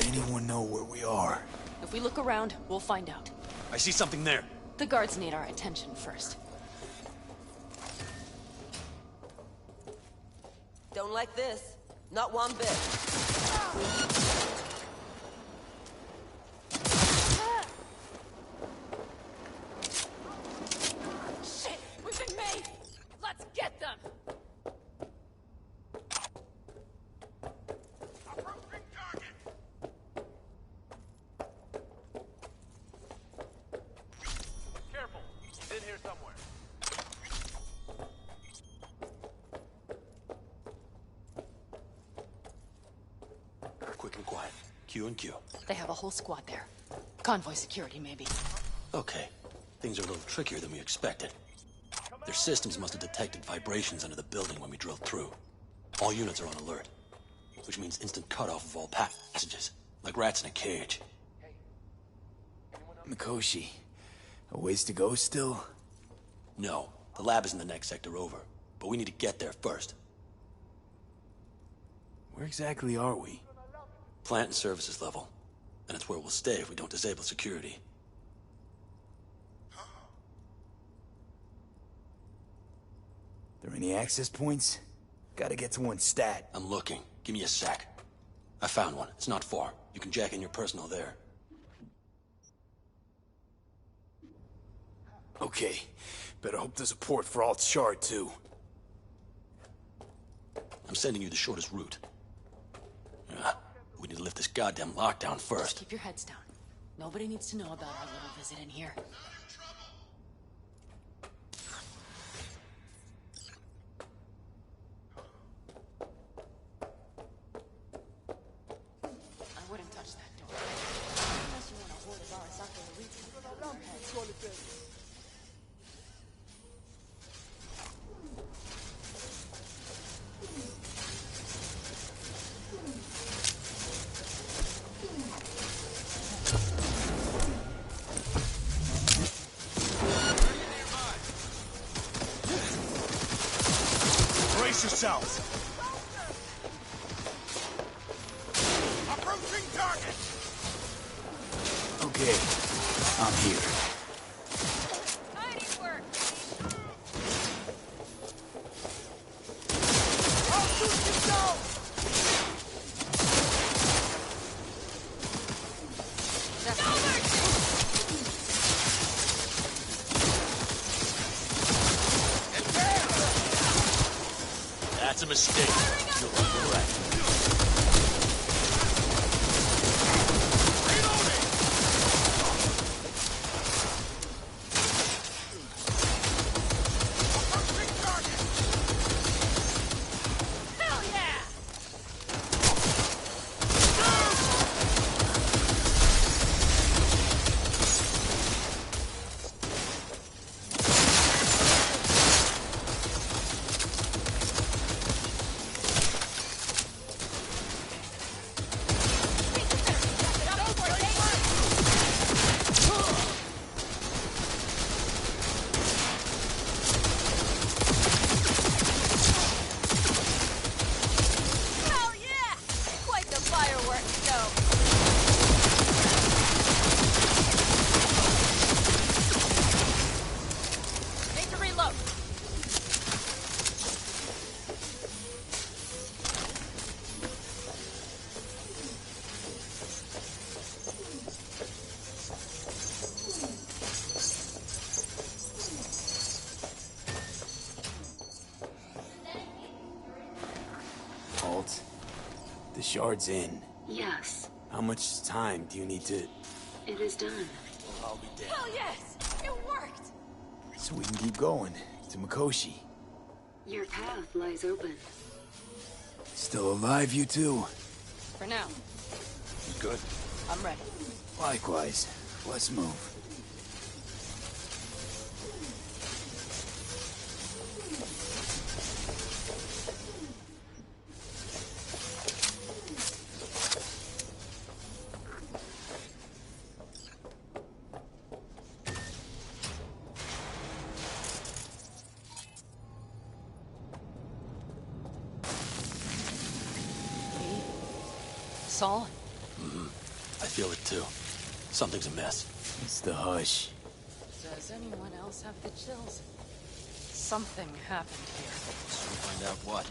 Anyone know where we are? If we look around, we'll find out. I see something there. The guards need our attention first. Don't like this. Not one bit. Shit! We've been made! Let's get them! Careful. He's in here somewhere. Quick and quiet. Q and Q. They have a whole squad there. Convoy security, maybe. Okay. Things are a little trickier than we expected. Their systems must have detected vibrations under the building when we drilled through. All units are on alert, which means instant cutoff of all passages, like rats in a cage. Mikoshi, a ways to go still? No, the lab is in the next sector over, but we need to get there first. Where exactly are we? Plant and services level, and it's where we'll stay if we don't disable security. There any access points? Gotta get to one stat. I'm looking. Give me a sec. I found one. It's not far. You can jack in your personal there. Okay. Better hope there's a port for Alt Shard, too. I'm sending you the shortest route. We need to lift this goddamn lockdown first. Just keep your heads down. Nobody needs to know about our little visit in here. I wouldn't touch that door. Unless you want to hoard a bar sake or read. Brace yourselves. Approaching target. Okay, I'm here. Nice work. I'll shoot you down. That's a mistake. You're correct. Hell yeah! The shard's in. Yes, How much time do you need to... it is done. Well, I'll be damned. Hell yes! It worked! So we can keep going to Mikoshi. Your path lies open. Still alive, you two? For now. You good? I'm ready. Likewise. Let's move. Saul? I feel it too. Something's amiss. It's the hush. Does anyone else have the chills? Something happened here. Soon find out what.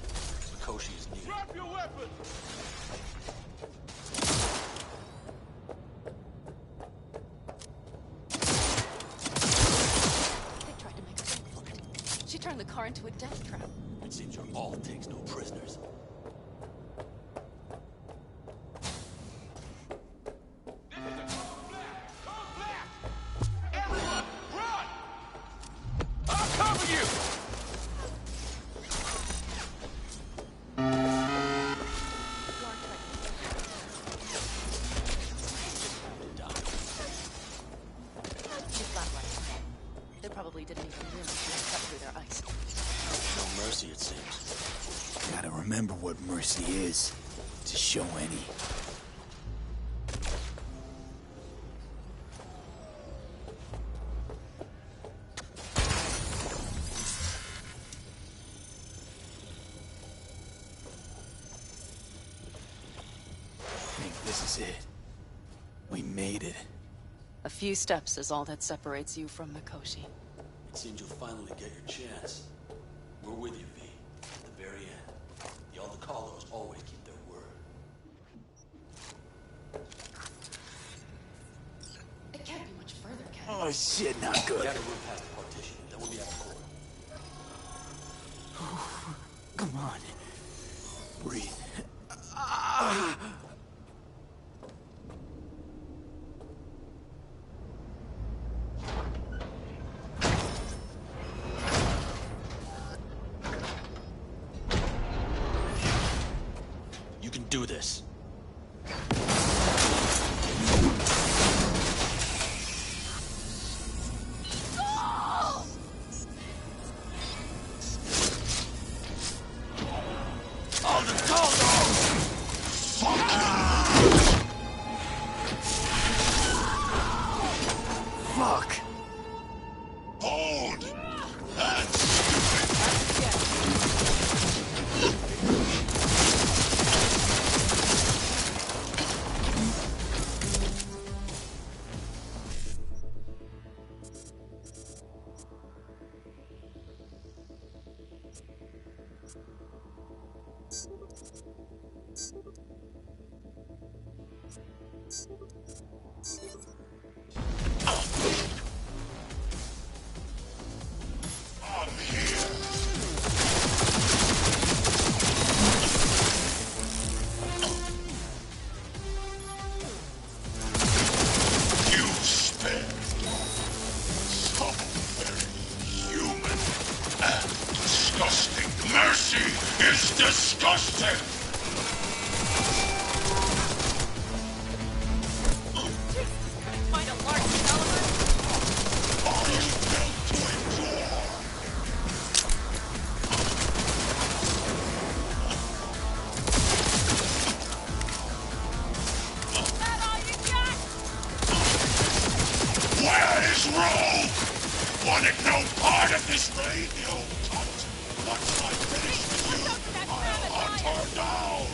Mikoshi is needed. Drop your weapon! They tried to make a break for it. She turned the car into a death trap. It seems your all takes no prisoners. They probably didn't even realize she had cut through their ice. No mercy, it seems. Gotta remember what mercy is, to show any. I think this is it. We made it. A few steps is all that separates you from Mikoshi. It seems you'll finally get your chance. We're with you, V. At the very end. The Aldecalos always keep their word. It can't be much further, Cat. Oh shit, not We good. gotta move past the partition, then we'll be at the core. Come on. Breathe. You can do this. Fuck! Hold! That's mercy is disgusting! Find a large developer? I am built to endure! That all you got? Where is Rogue? Wanted no part of this raid, you old cunt! Once I finish with you, I'll hunt her down!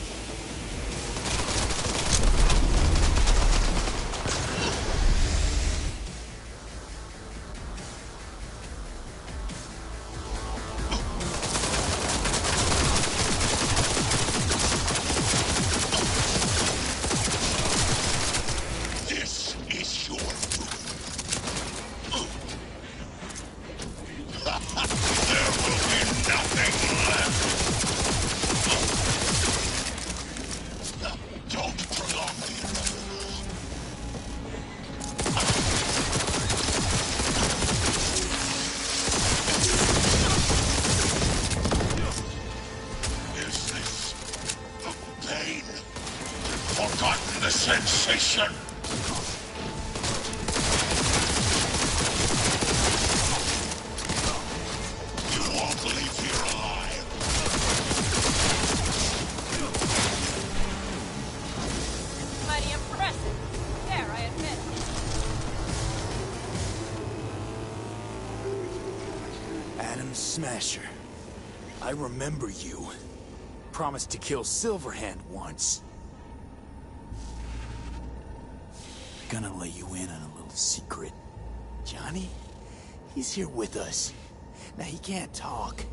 This is your doing. There will be nothing sensation! You won't leave here alive! Mighty impressive. There, I admit. Adam Smasher. I remember you. Promised to kill Silverhand once. Gonna let you in on a little secret. Johnny? He's here with us. Now, he can't talk,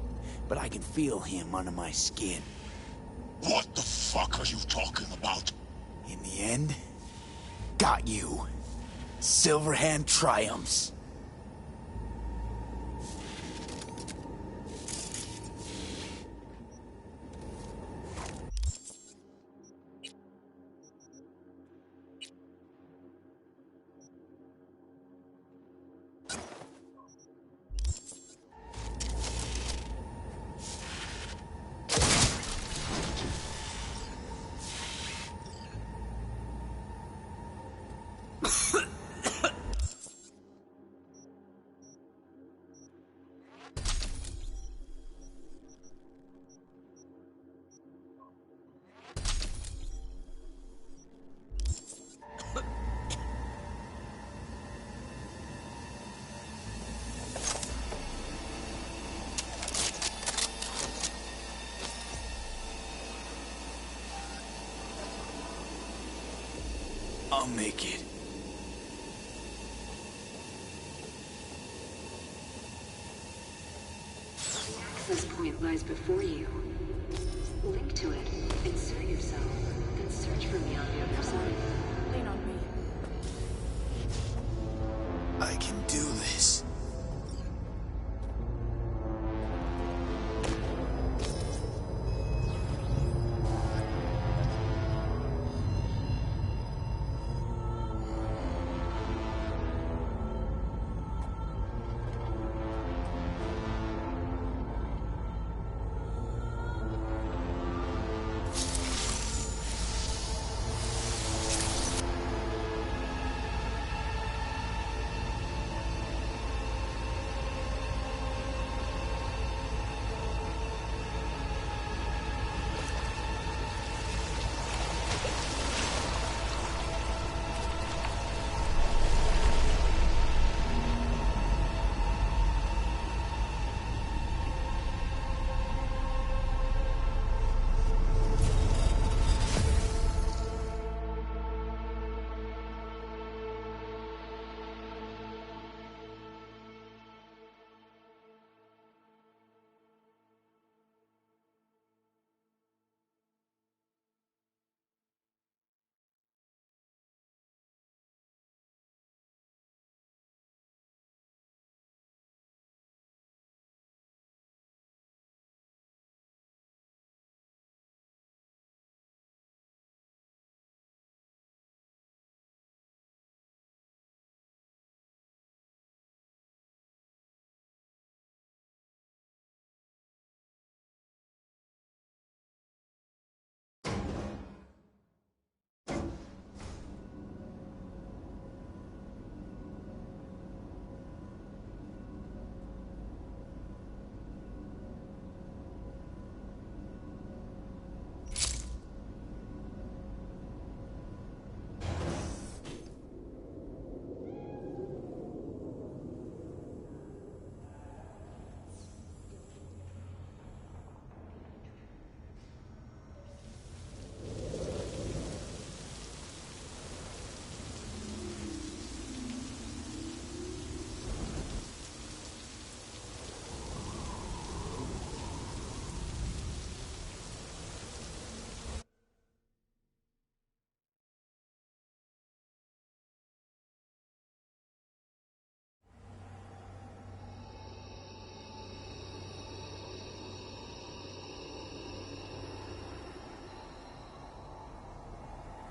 but I can feel him under my skin. What the fuck are you talking about? In the end, got you. Silverhand triumphs. I'll make it. Access point lies before you. Link to it, insert yourself, then search for me on the other side. Lean on me. I can do this.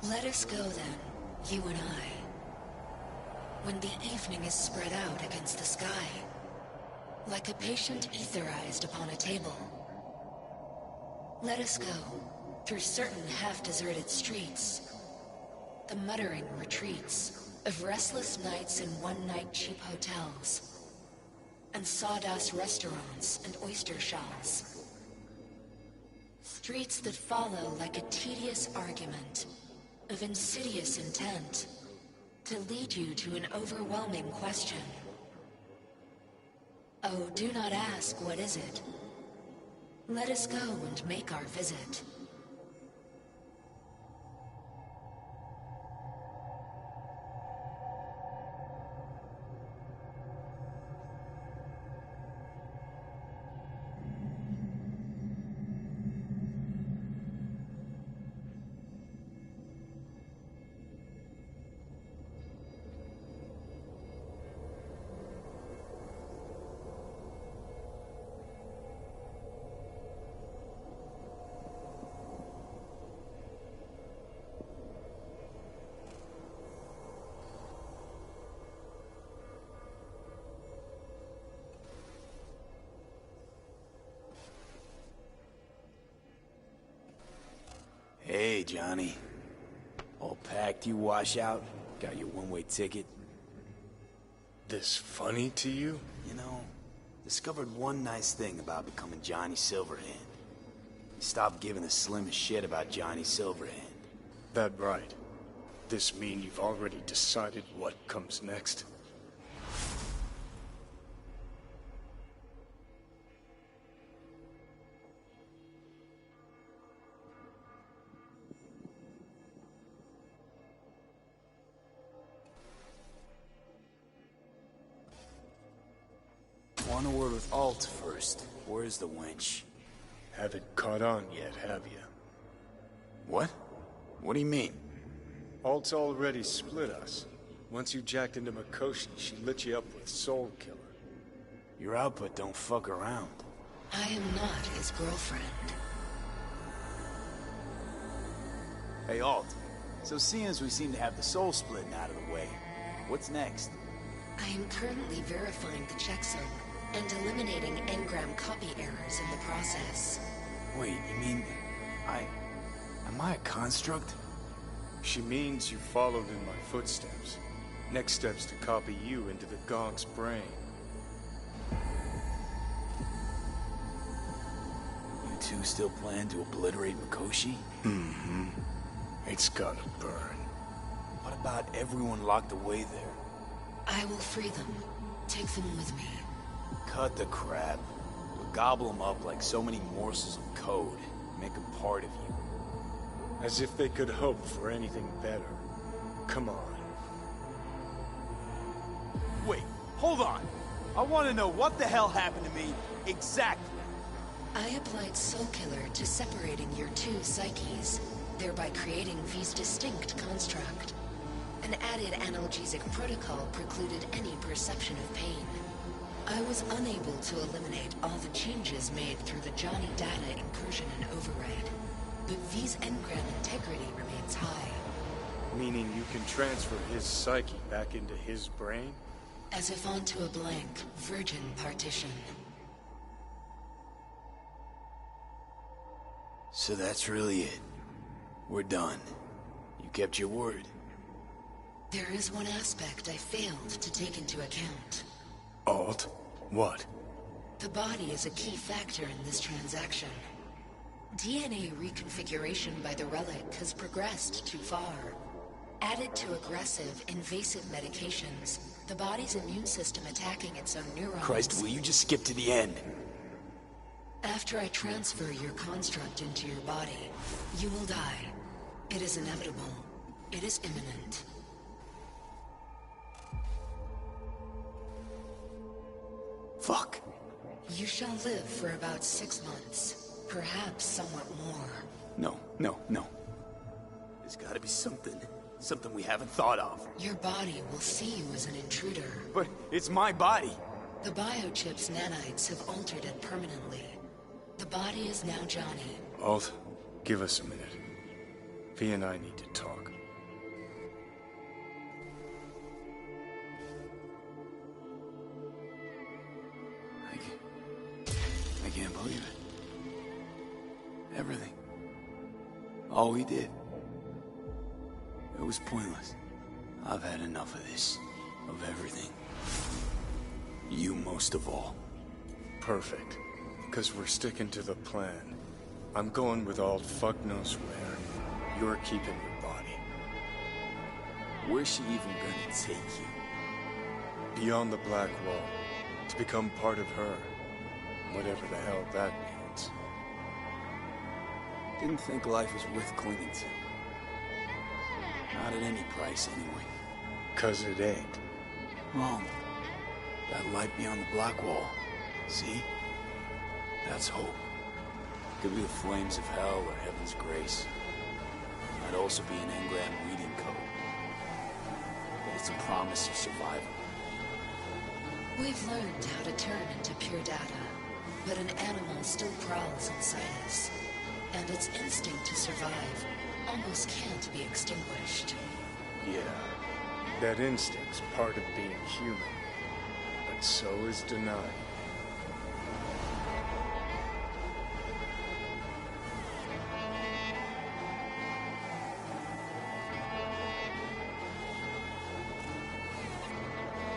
Let us go then, you and I. When the evening is spread out against the sky, like a patient etherized upon a table. Let us go through certain half-deserted streets, The muttering retreats of restless nights in one-night cheap hotels, and sawdust restaurants and oyster shells. Streets that follow like a tedious argument of insidious intent to lead you to an overwhelming question. Oh, do not ask, what is it? Let us go and make our visit. Hey, Johnny. All packed, you wash out? Got your one-way ticket? This funny to you? You know, discovered one nice thing about becoming Johnny Silverhand. Stop giving the slimmest shit about Johnny Silverhand. That right. This mean you've already decided what comes next? Want a word with Alt first. Where's the wench? Haven't caught on yet, have you? What? What do you mean? Alt's already split us. Once you jacked into Mikoshi, she lit you up with Soul Killer. Your output don't fuck around. I am not his girlfriend. Hey, Alt. So seeing as we seem to have the soul splitting out of the way, what's next? I am currently verifying the checksum and eliminating engram copy errors in the process. Wait, you mean... Am I a construct? She means you followed in my footsteps. Next step's to copy you into the Gog's brain. You two still plan to obliterate Mikoshi? Mm-hmm. It's gotta burn. What about everyone locked away there? I will free them. Take them with me. Cut the crap. We'll gobble them up like so many morsels of code. Make them part of you. As if they could hope for anything better. Come on. Wait, hold on. I want to know what the hell happened to me exactly. I applied Soul Killer to separating your two psyches, thereby creating V's distinct construct. An added analgesic protocol precluded any perception of pain. I was unable to eliminate all the changes made through the Johnny data incursion and override, but V's engram integrity remains high. Meaning you can transfer his psyche back into his brain? As if onto a blank, virgin partition. So that's really it. We're done. You kept your word. There is one aspect I failed to take into account. Alt? What? The body is a key factor in this transaction. DNA reconfiguration by the relic has progressed too far. Added to aggressive, invasive medications, the body's immune system attacking its own neurons... Christ, will you just skip to the end? After I transfer your construct into your body, you will die. It is inevitable. It is imminent. Fuck. You shall live for about 6 months. Perhaps somewhat more. No. There's gotta be something. Something we haven't thought of. Your body will see you as an intruder. But it's my body. The biochip's nanites have altered it permanently. The body is now Johnny. Alt, give us a minute. V and I need to talk. I can't believe it. Everything. All we did. It was pointless. I've had enough of this. Of everything. You most of all. Perfect. Because we're sticking to the plan. I'm going with all fuck knows where. You're keeping your body. Where's she even gonna take you? Beyond the Black Wall. To become part of her. Whatever the hell that means. Didn't think life was worth clinging to. Not at any price, anyway. 'Cause it ain't. Wrong. That light beyond the Black Wall. See? That's hope. Could be the flames of hell or heaven's grace. Might also be an engram reading code. But it's a promise of survival. We've learned how to turn into pure data, but an animal still prowls inside us. And its instinct to survive almost can't be extinguished. Yeah. That instinct's part of being human. But so is denying.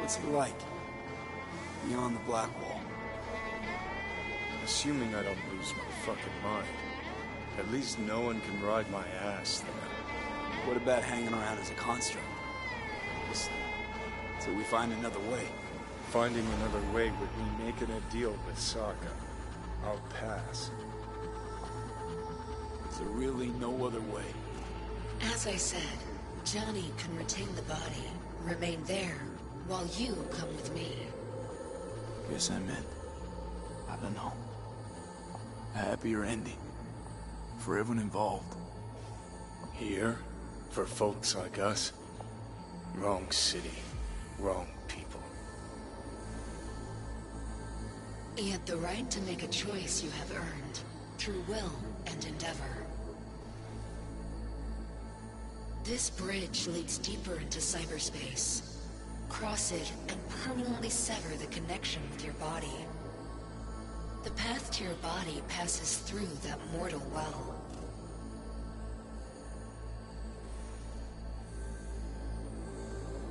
What's it like? Beyond the Black Wall. Assuming I don't lose my fucking mind. At least no one can ride my ass there. What about hanging around as a construct? Just till we find another way. Finding another way would mean making a deal with Sokka. I'll pass. Is there really no other way? As I said, Johnny can retain the body, remain there, while you come with me. Guess I meant, I don't know, a happier ending. For everyone involved. Here? For folks like us? Wrong city. Wrong people. Yet the right to make a choice you have earned, through will and endeavor. This bridge leads deeper into cyberspace. Cross it and permanently sever the connection with your body. The path to your body passes through that mortal well.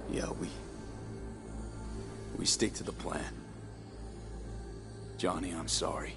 Yeah, we stick to the plan. Johnny, I'm sorry.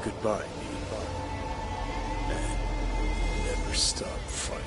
Goodbye, and never stop fighting.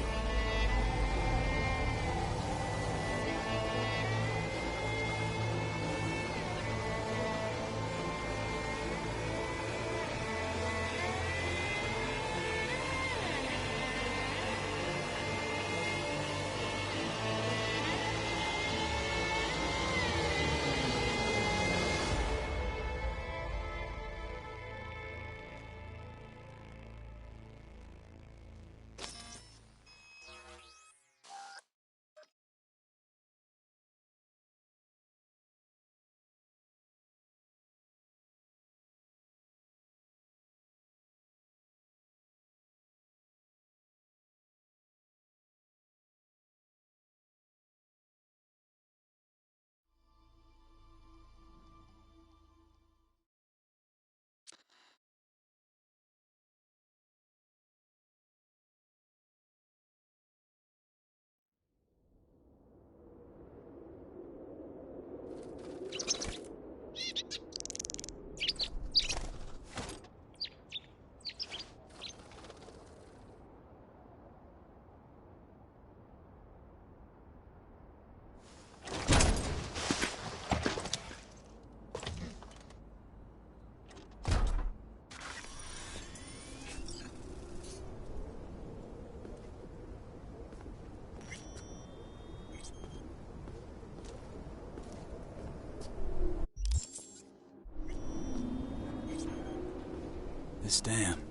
This dam.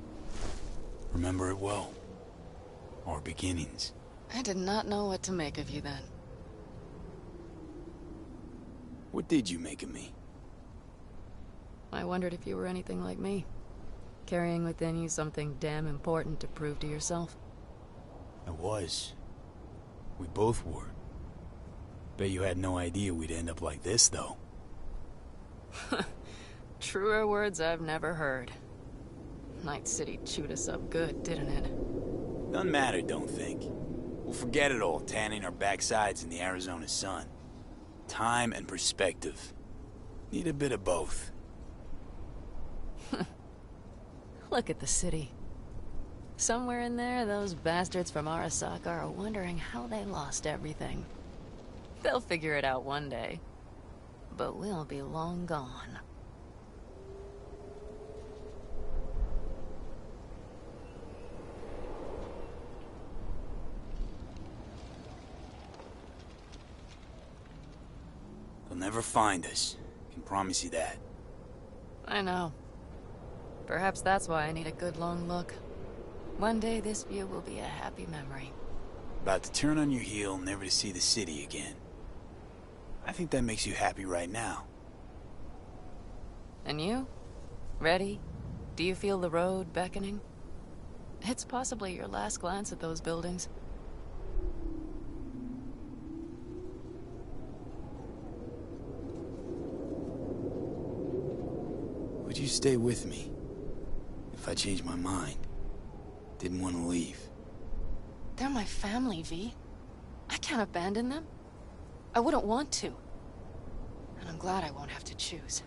Remember it well. Our beginnings. I did not know what to make of you then. What did you make of me? I wondered if you were anything like me. Carrying within you something damn important to prove to yourself. I was. We both were. Bet you had no idea we'd end up like this, though. Truer words I've never heard. Night City chewed us up good, didn't it? Doesn't matter, don't think. We'll forget it all, tanning our backsides in the Arizona sun. Time and perspective. Need a bit of both. Look at the city. Somewhere in there, those bastards from Arasaka are wondering how they lost everything. They'll figure it out one day. But we'll be long gone. They'll never find us. Can promise you that. I know. Perhaps that's why I need a good long look. One day this view will be a happy memory. About to turn on your heel, never to see the city again. I think that makes you happy right now. And you? Ready? Do you feel the road beckoning? It's possibly your last glance at those buildings. Would you stay with me? If I changed my mind. Didn't want to leave. They're my family, V. I can't abandon them. I wouldn't want to. And I'm glad I won't have to choose.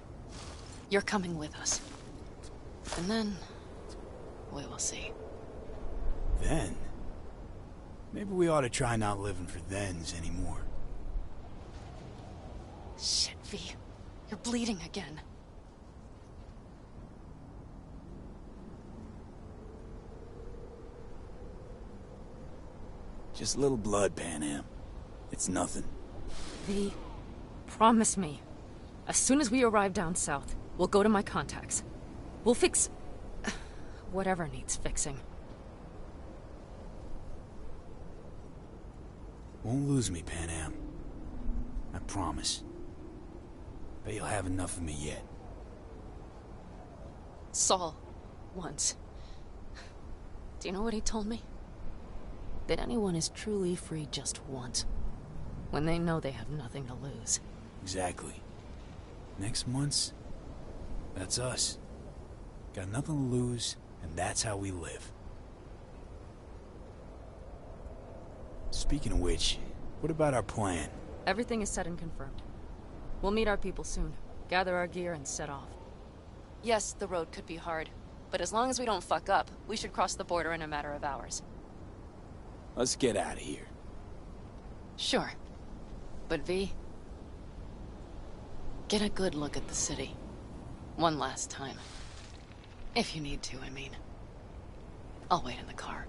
You're coming with us. And then... we will see. Then? Maybe we ought to try not living for thens anymore. Shit, V. You're bleeding again. Just a little blood, Pan Am. It's nothing. V, promise me. As soon as we arrive down south, we'll go to my contacts. We'll fix... whatever needs fixing. Won't lose me, Pan Am. I promise. Bet you'll have enough of me yet. Saul, once. Do you know what he told me? That anyone is truly free just once. When they know they have nothing to lose. Exactly. Next month's... that's us. Got nothing to lose, and that's how we live. Speaking of which, what about our plan? Everything is set and confirmed. We'll meet our people soon. Gather our gear and set off. Yes, the road could be hard. But as long as we don't fuck up, we should cross the border in a matter of hours. Let's get out of here. Sure. But V... get a good look at the city. One last time. If you need to, I mean. I'll wait in the car.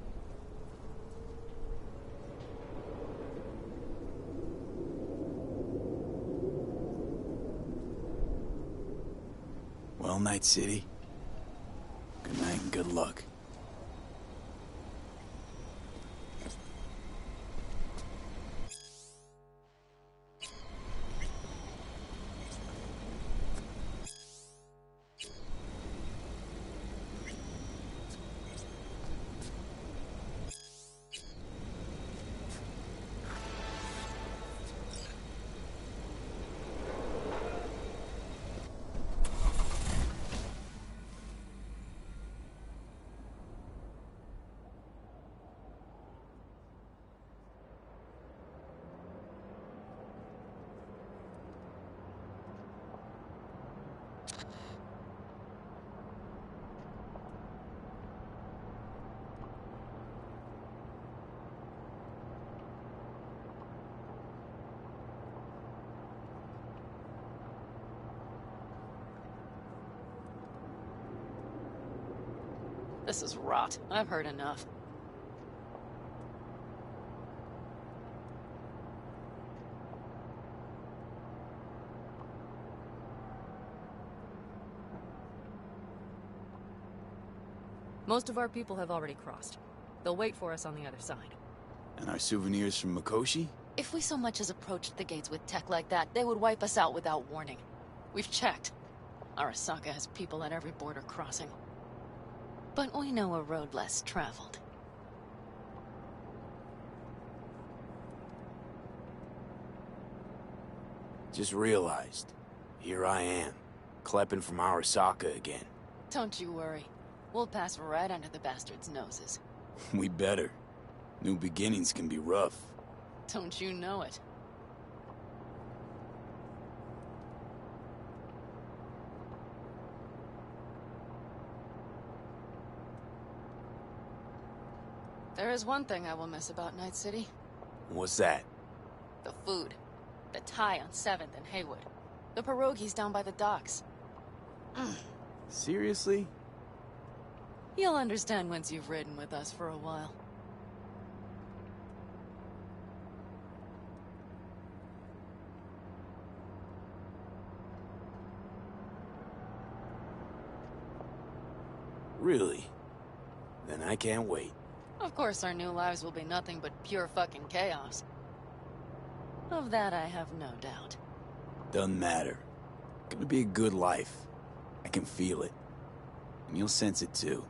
Well, Night City. Good night and good luck. This is rot. I've heard enough. Most of our people have already crossed. They'll wait for us on the other side. And our souvenirs from Mikoshi? If we so much as approached the gates with tech like that, they would wipe us out without warning. We've checked. Arasaka has people at every border crossing. But we know a road less traveled. Just realized, here I am, klepping from Arasaka again. Don't you worry. We'll pass right under the bastards' noses. We better. New beginnings can be rough. Don't you know it? There is one thing I will miss about Night City. What's that? The food. The Thai on 7th and Haywood. The pierogies down by the docks. Seriously? You'll understand once you've ridden with us for a while. Really? Then I can't wait. Of course our new lives will be nothing but pure fucking chaos. Of that I have no doubt. Doesn't matter. Gonna be a good life. I can feel it. And you'll sense it too.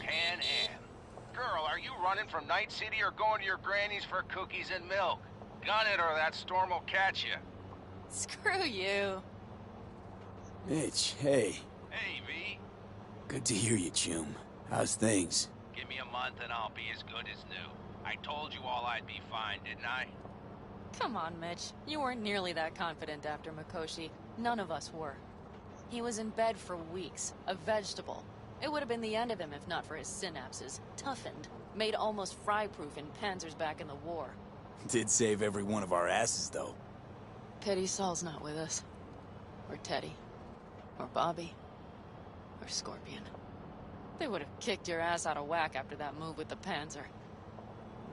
Pan Am. Girl, are you running from Night City or going to your granny's for cookies and milk? Gun it or that storm will catch you. Screw you. Mitch, hey. Hey, V. Good to hear you, Chum. How's things? Give me a month and I'll be as good as new. I told you all I'd be fine, didn't I? Come on, Mitch. You weren't nearly that confident after Mikoshi. None of us were. He was in bed for weeks, a vegetable. It would have been the end of him if not for his synapses. Toughened, made almost fry-proof in panzers back in the war. Did save every one of our asses, though. Pity Saul's not with us. Or Teddy. Or Bobby. Or Scorpion. They would have kicked your ass out of whack after that move with the Panzer.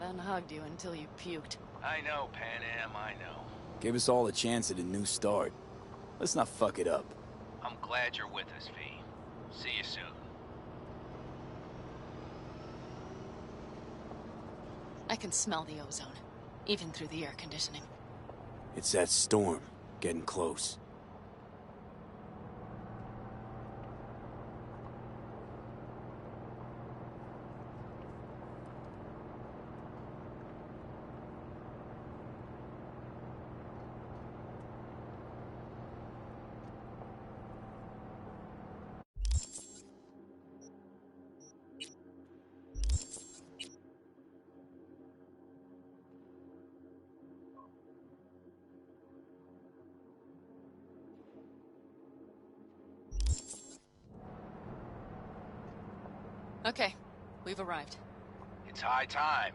Then hugged you until you puked. I know, Pan Am, I know. Gave us all a chance at a new start. Let's not fuck it up. I'm glad you're with us, V. See you soon. I can smell the ozone, even through the air conditioning. It's that storm, getting close. Okay, we've arrived. It's high time.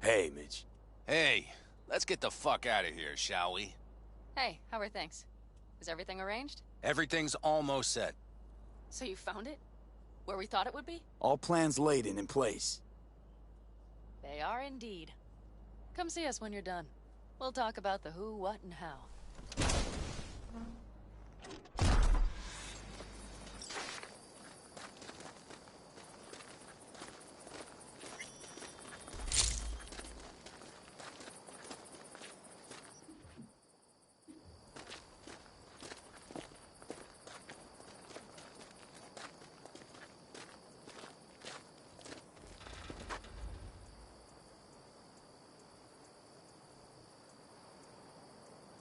Hey, Mitch. Hey, let's get the fuck out of here, shall we? Hey, how are things? Is everything arranged? Everything's almost set. So you found it? Where we thought it would be? All plans laid and in place. They are indeed. Come see us when you're done. We'll talk about the who, what, and how.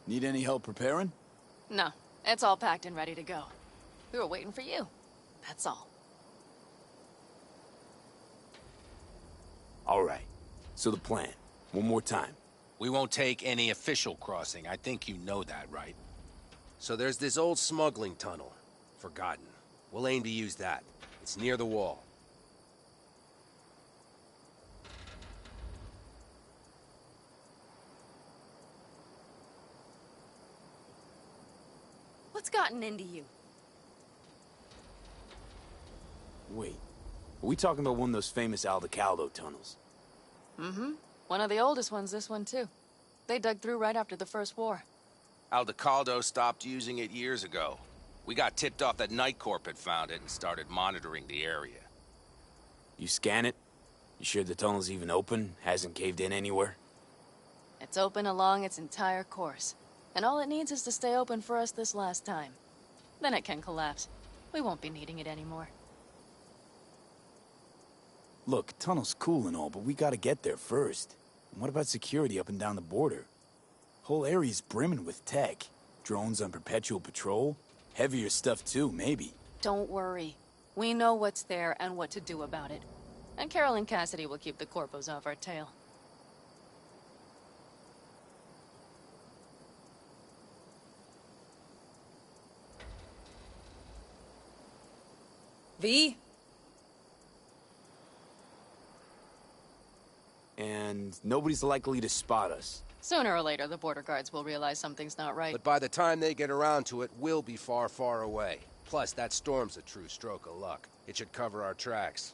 Need any help preparing? No, it's all packed and ready to go. We were waiting for you. That's all. All right. So the plan. One more time. We won't take any official crossing. I think you know that, right? So there's this old smuggling tunnel. Forgotten. We'll aim to use that. It's near the wall. What's gotten into you? Wait. Are we talking about one of those famous Aldecaldo tunnels? Mm-hmm. One of the oldest ones, this one too. They dug through right after the First War. Aldecaldo stopped using it years ago. We got tipped off that Night Corp had found it and started monitoring the area. You scan it? You sure the tunnel's even open? Hasn't caved in anywhere? It's open along its entire course. And all it needs is to stay open for us this last time. Then it can collapse. We won't be needing it anymore. Look, tunnel's cool and all, but we gotta get there first. And what about security up and down the border? Whole area's brimming with tech. Drones on perpetual patrol. Heavier stuff too, maybe. Don't worry. We know what's there and what to do about it. And Carol and Cassidy will keep the corpos off our tail. V? And nobody's likely to spot us. Sooner or later, the border guards will realize something's not right. But by the time they get around to it, we'll be far, far away. Plus, that storm's a true stroke of luck. It should cover our tracks.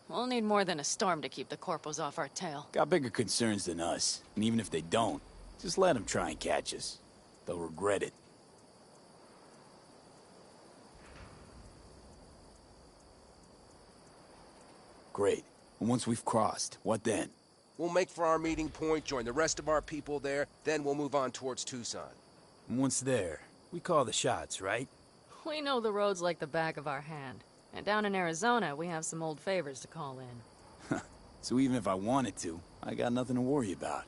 We'll need more than a storm to keep the corpos off our tail. Got bigger concerns than us. And even if they don't, just let them try and catch us. They'll regret it. Great. And once we've crossed, what then? We'll make for our meeting point, join the rest of our people there, then we'll move on towards Tucson. And once there, we call the shots, right? We know the roads like the back of our hand. And down in Arizona, we have some old favors to call in. So even if I wanted to, I got nothing to worry about.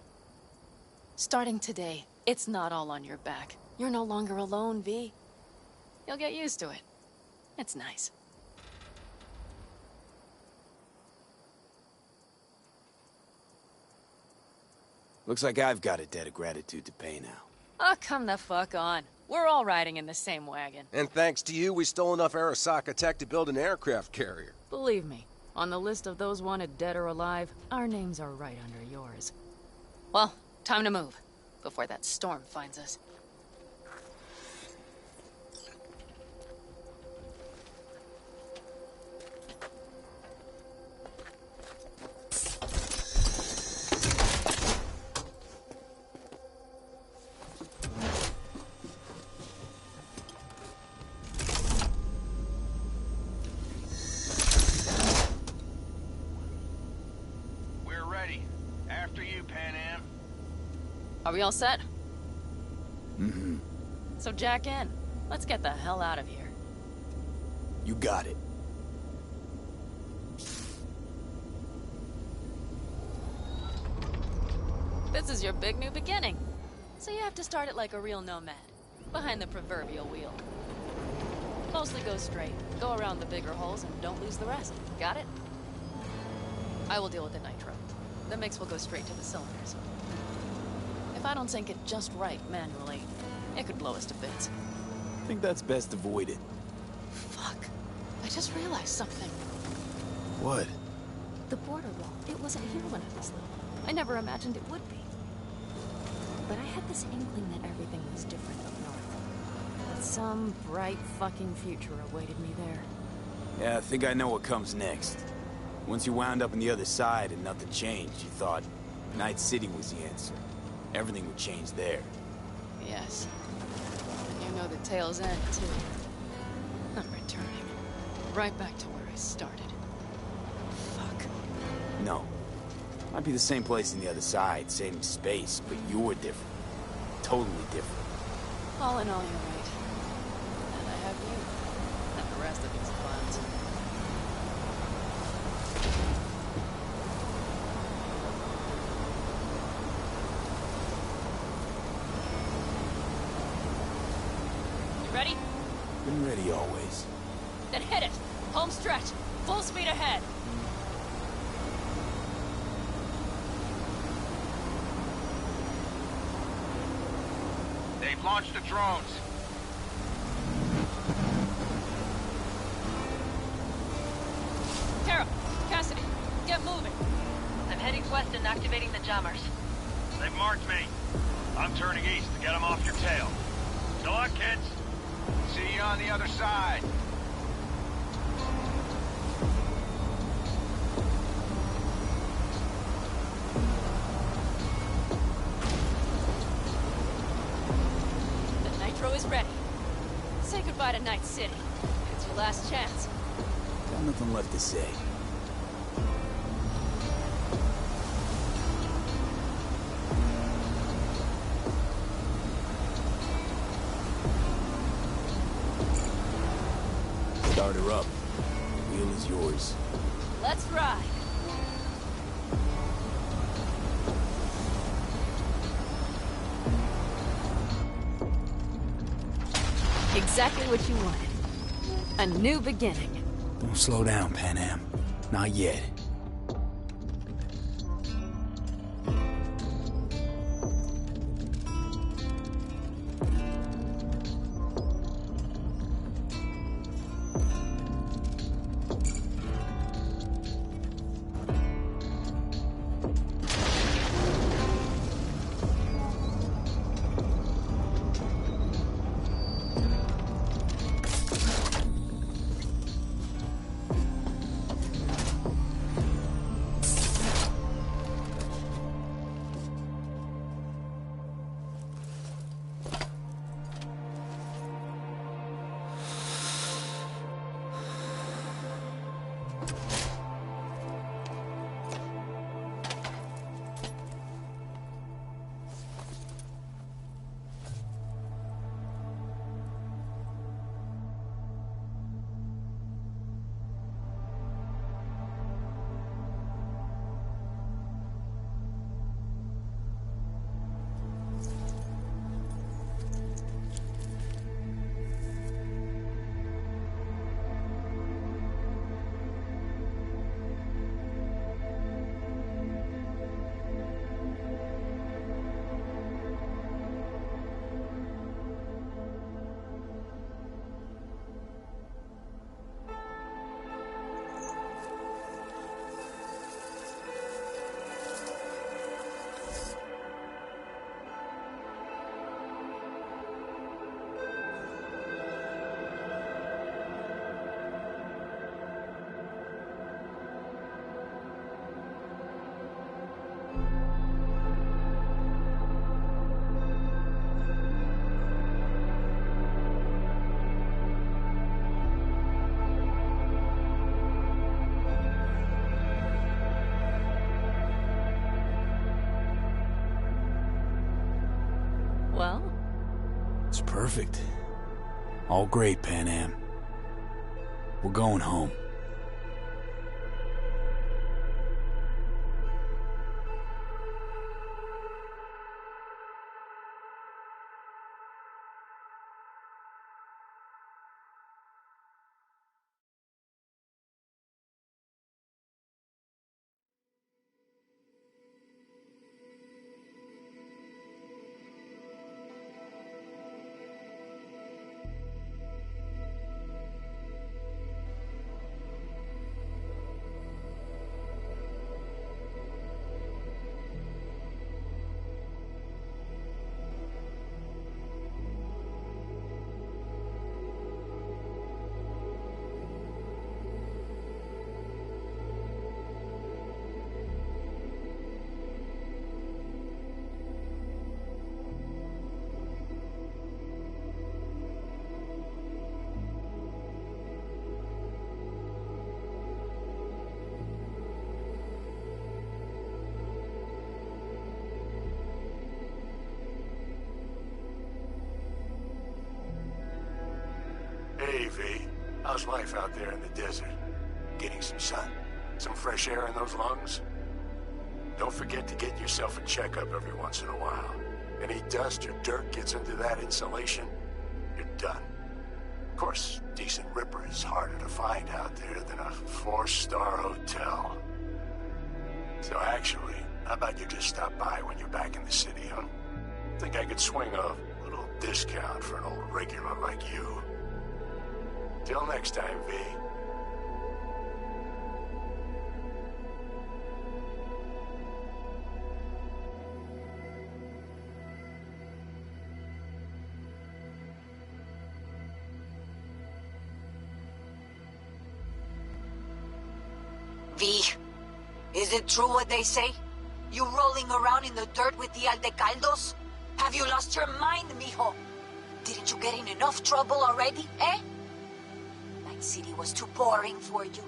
Starting today, it's not all on your back. You're no longer alone, V. You'll get used to it. It's nice. Looks like I've got a debt of gratitude to pay now. Oh, come the fuck on. We're all riding in the same wagon. And thanks to you, we stole enough Arasaka tech to build an aircraft carrier. Believe me, on the list of those wanted dead or alive, our names are right under yours. Well, time to move, before that storm finds us. Are we all set? Mm-hmm. So jack in. Let's get the hell out of here. You got it. This is your big new beginning. So you have to start it like a real nomad. Behind the proverbial wheel. Mostly go straight. Go around the bigger holes and don't lose the rest. Got it? I will deal with the nitro. The mix will go straight to the cylinders. If I don't sync it just right manually, it could blow us to bits. I think that's best avoided. Fuck. I just realized something. What? The border wall. It wasn't here when I was little. I never imagined it would be. But I had this inkling that everything was different up north. That some bright fucking future awaited me there. Yeah, I think I know what comes next. Once you wound up on the other side and nothing changed, you thought Night City was the answer. Everything would change there. Yes. And you know the tale's end, too. I'm returning. Right back to where I started. Fuck. No. Might be the same place on the other side, same space, but you're different. Totally different. All in all, you're right. And I have you. And the rest of these clowns. Ready? Been ready always. Then hit it! Home stretch! Full speed ahead! They've launched the drones. Tara, Cassidy, get moving. I'm heading west and activating the jammers. They've marked me. I'm turning east to get them off your tail. Good luck, kids. See you on the other side. The nitro is ready. Say goodbye to Night City. It's your last chance. Got nothing left to say. Start her up. The wheel is yours. Let's ride. Exactly what you wanted. A new beginning. Don't slow down, Pan Am. Not yet. Well? It's perfect. All great, Pan Am. We're going home. Hey, V. How's life out there in the desert? Getting some sun? Some fresh air in those lungs? Don't forget to get yourself a checkup every once in a while. Any dust or dirt gets into that insulation, you're done. Of course, decent ripper is harder to find out there than a 4-star hotel. So actually, how about you just stop by when you're back in the city, huh? Think I could swing a little discount for an old regular like you. Till next time, V. V, is it true what they say? You rolling around in the dirt with the Aldecaldos? Have you lost your mind, mijo? Didn't you get in enough trouble already, eh? Night City was too boring for you.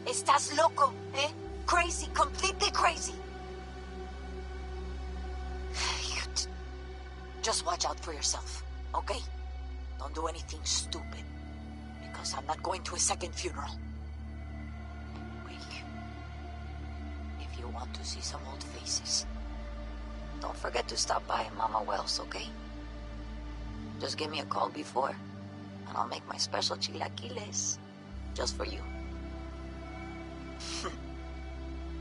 Estás loco, eh? Crazy, completely crazy. Just watch out for yourself, okay? Don't do anything stupid, because I'm not going to a second funeral. If you want to see some old faces, don't forget to stop by Mama Wells, okay? Just give me a call before, and I'll make my special chilaquiles just for you.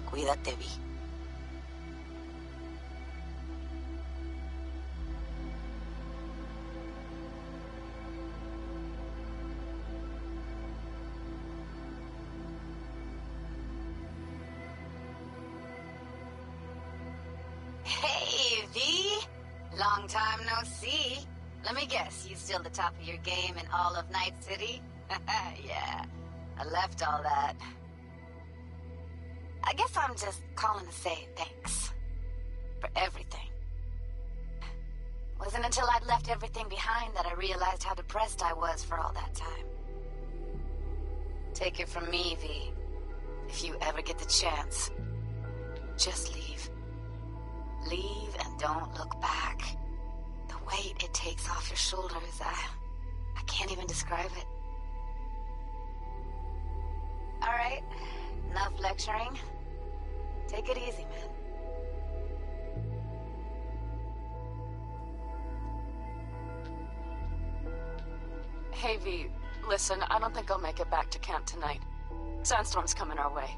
Cuídate, Vi. Hey, V! Long time no see. Let me guess, you still the top of your game in all of Night City? Yeah, I left all that. I guess I'm just calling to say thanks. For everything. Wasn't until I'd left everything behind that I realized how depressed I was for all that time. Take it from me, V. If you ever get the chance, just leave. Leave and don't look back. The weight it takes off your shoulders, I can't even describe it. All right, enough lecturing. Take it easy, man. Hey, V, listen, I don't think I'll make it back to camp tonight. Sandstorm's coming our way.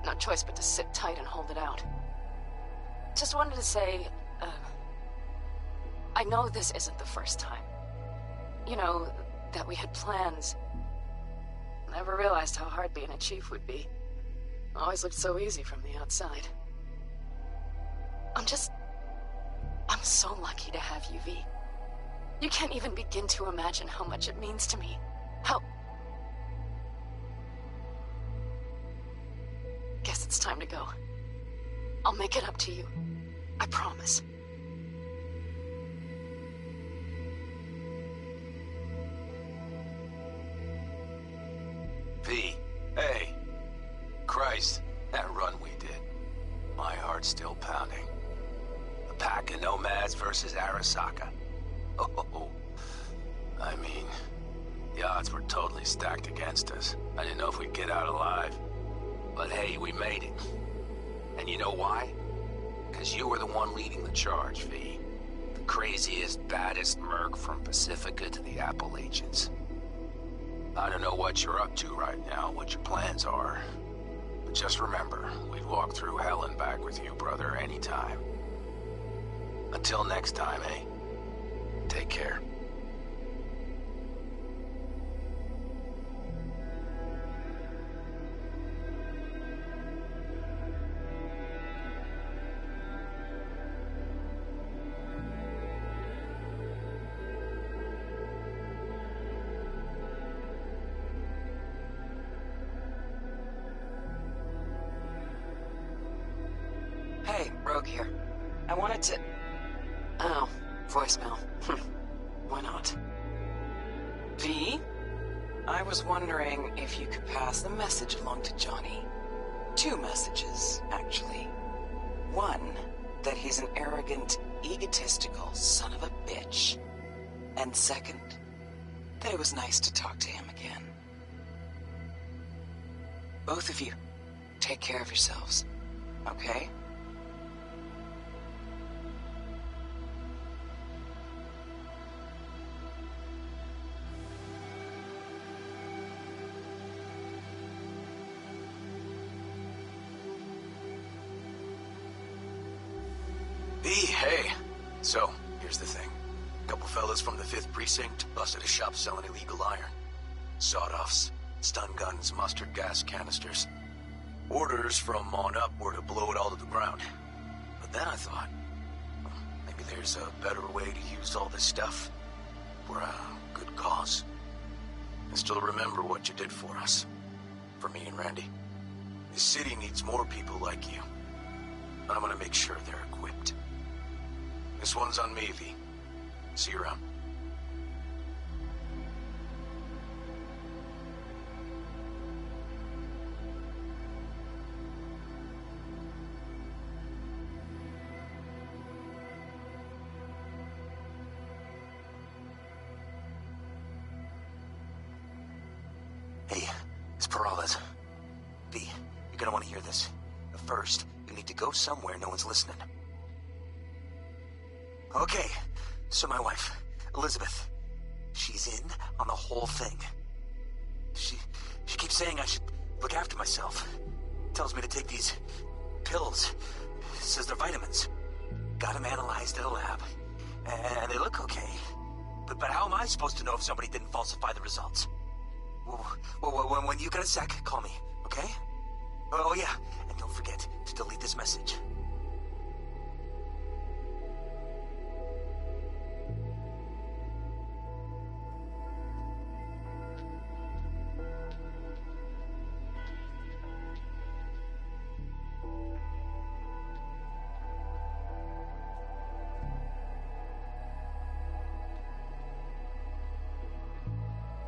No choice but to sit tight and hold it out. Just wanted to say, I know this isn't the first time. You know, that we had plans. Never realized how hard being a chief would be. Always looked so easy from the outside. I'm so lucky to have you, V. You can't even begin to imagine how much it means to me. Guess it's time to go. I'll make it up to you. I promise. V, hey. Christ, that run we did. My heart's still pounding. A pack of Nomads versus Arasaka. Oh, I mean, the odds were totally stacked against us. I didn't know if we'd get out alive. But hey, we made it. And you know why? Because you were the one leading the charge, V. The craziest, baddest merc from Pacifica to the Appalachians. I don't know what you're up to right now, what your plans are. But just remember, we'd walk through hell and back with you, brother, anytime. Until next time, eh? Take care. Hey, Rogue here. I wanted to... Oh, voicemail. Why not? V? I was wondering if you could pass the message along to Johnny. 2 messages, actually. One, that he's an arrogant, egotistical son of a bitch. And second, that it was nice to talk to him again. Both of you, take care of yourselves, okay? V, hey. So, here's the thing. Couple fellas from the 5th Precinct busted a shop selling illegal iron. Sawed-offs, stun guns, mustard gas canisters. Orders from on up were to blow it all to the ground. But then I thought, maybe there's a better way to use all this stuff for a good cause. I still remember what you did for us. For me and Randy. The city needs more people like you. I'm gonna make sure they're equipped. This one's on me, V. See you around. Hey, it's Peralez. V, you're gonna want to hear this. But first, you need to go somewhere no one's listening. Okay, so my wife, Elizabeth, she's in on the whole thing. She keeps saying I should look after myself. Tells me to take these pills. Says they're vitamins. Got them analyzed at a lab. And they look okay. But how am I supposed to know if somebody didn't falsify the results? When you get a sec, call me, okay? Oh yeah, and don't forget to delete this message.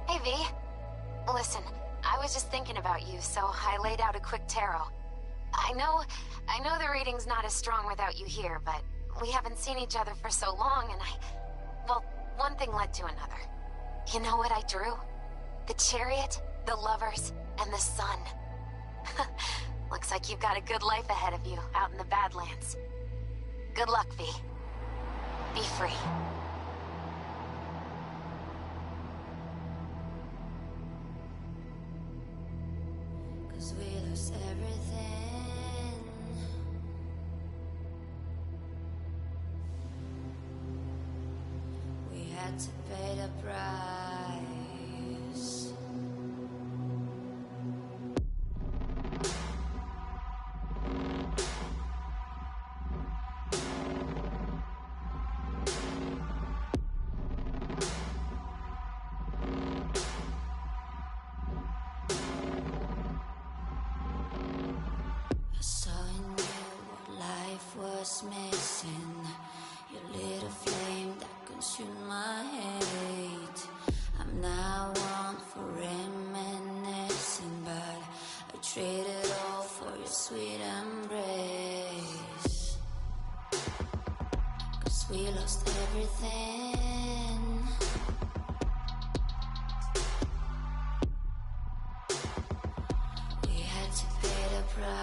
Hey, V. Listen, I was just thinking about you, so I laid out a quick tarot. I know the reading's not as strong without you here, but we haven't seen each other for so long, and well, one thing led to another. You know what I drew? The chariot, the lovers, and the sun. Looks like you've got a good life ahead of you, out in the Badlands. Good luck, V. Be free. Cause we lost everything. We had to pay the price. I saw in you what life was missing. You lit a flame that consumed my hate. I'm now one for reminiscing, but I traded all for your sweet embrace. Cause we lost everything. We had to pay the price.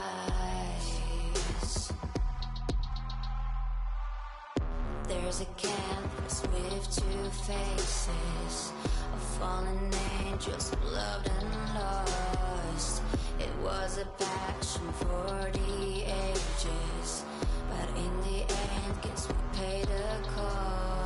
There's a canvas with two faces, of fallen angels loved and lost. It was a passion for the ages, but in the end, guess we paid a cost.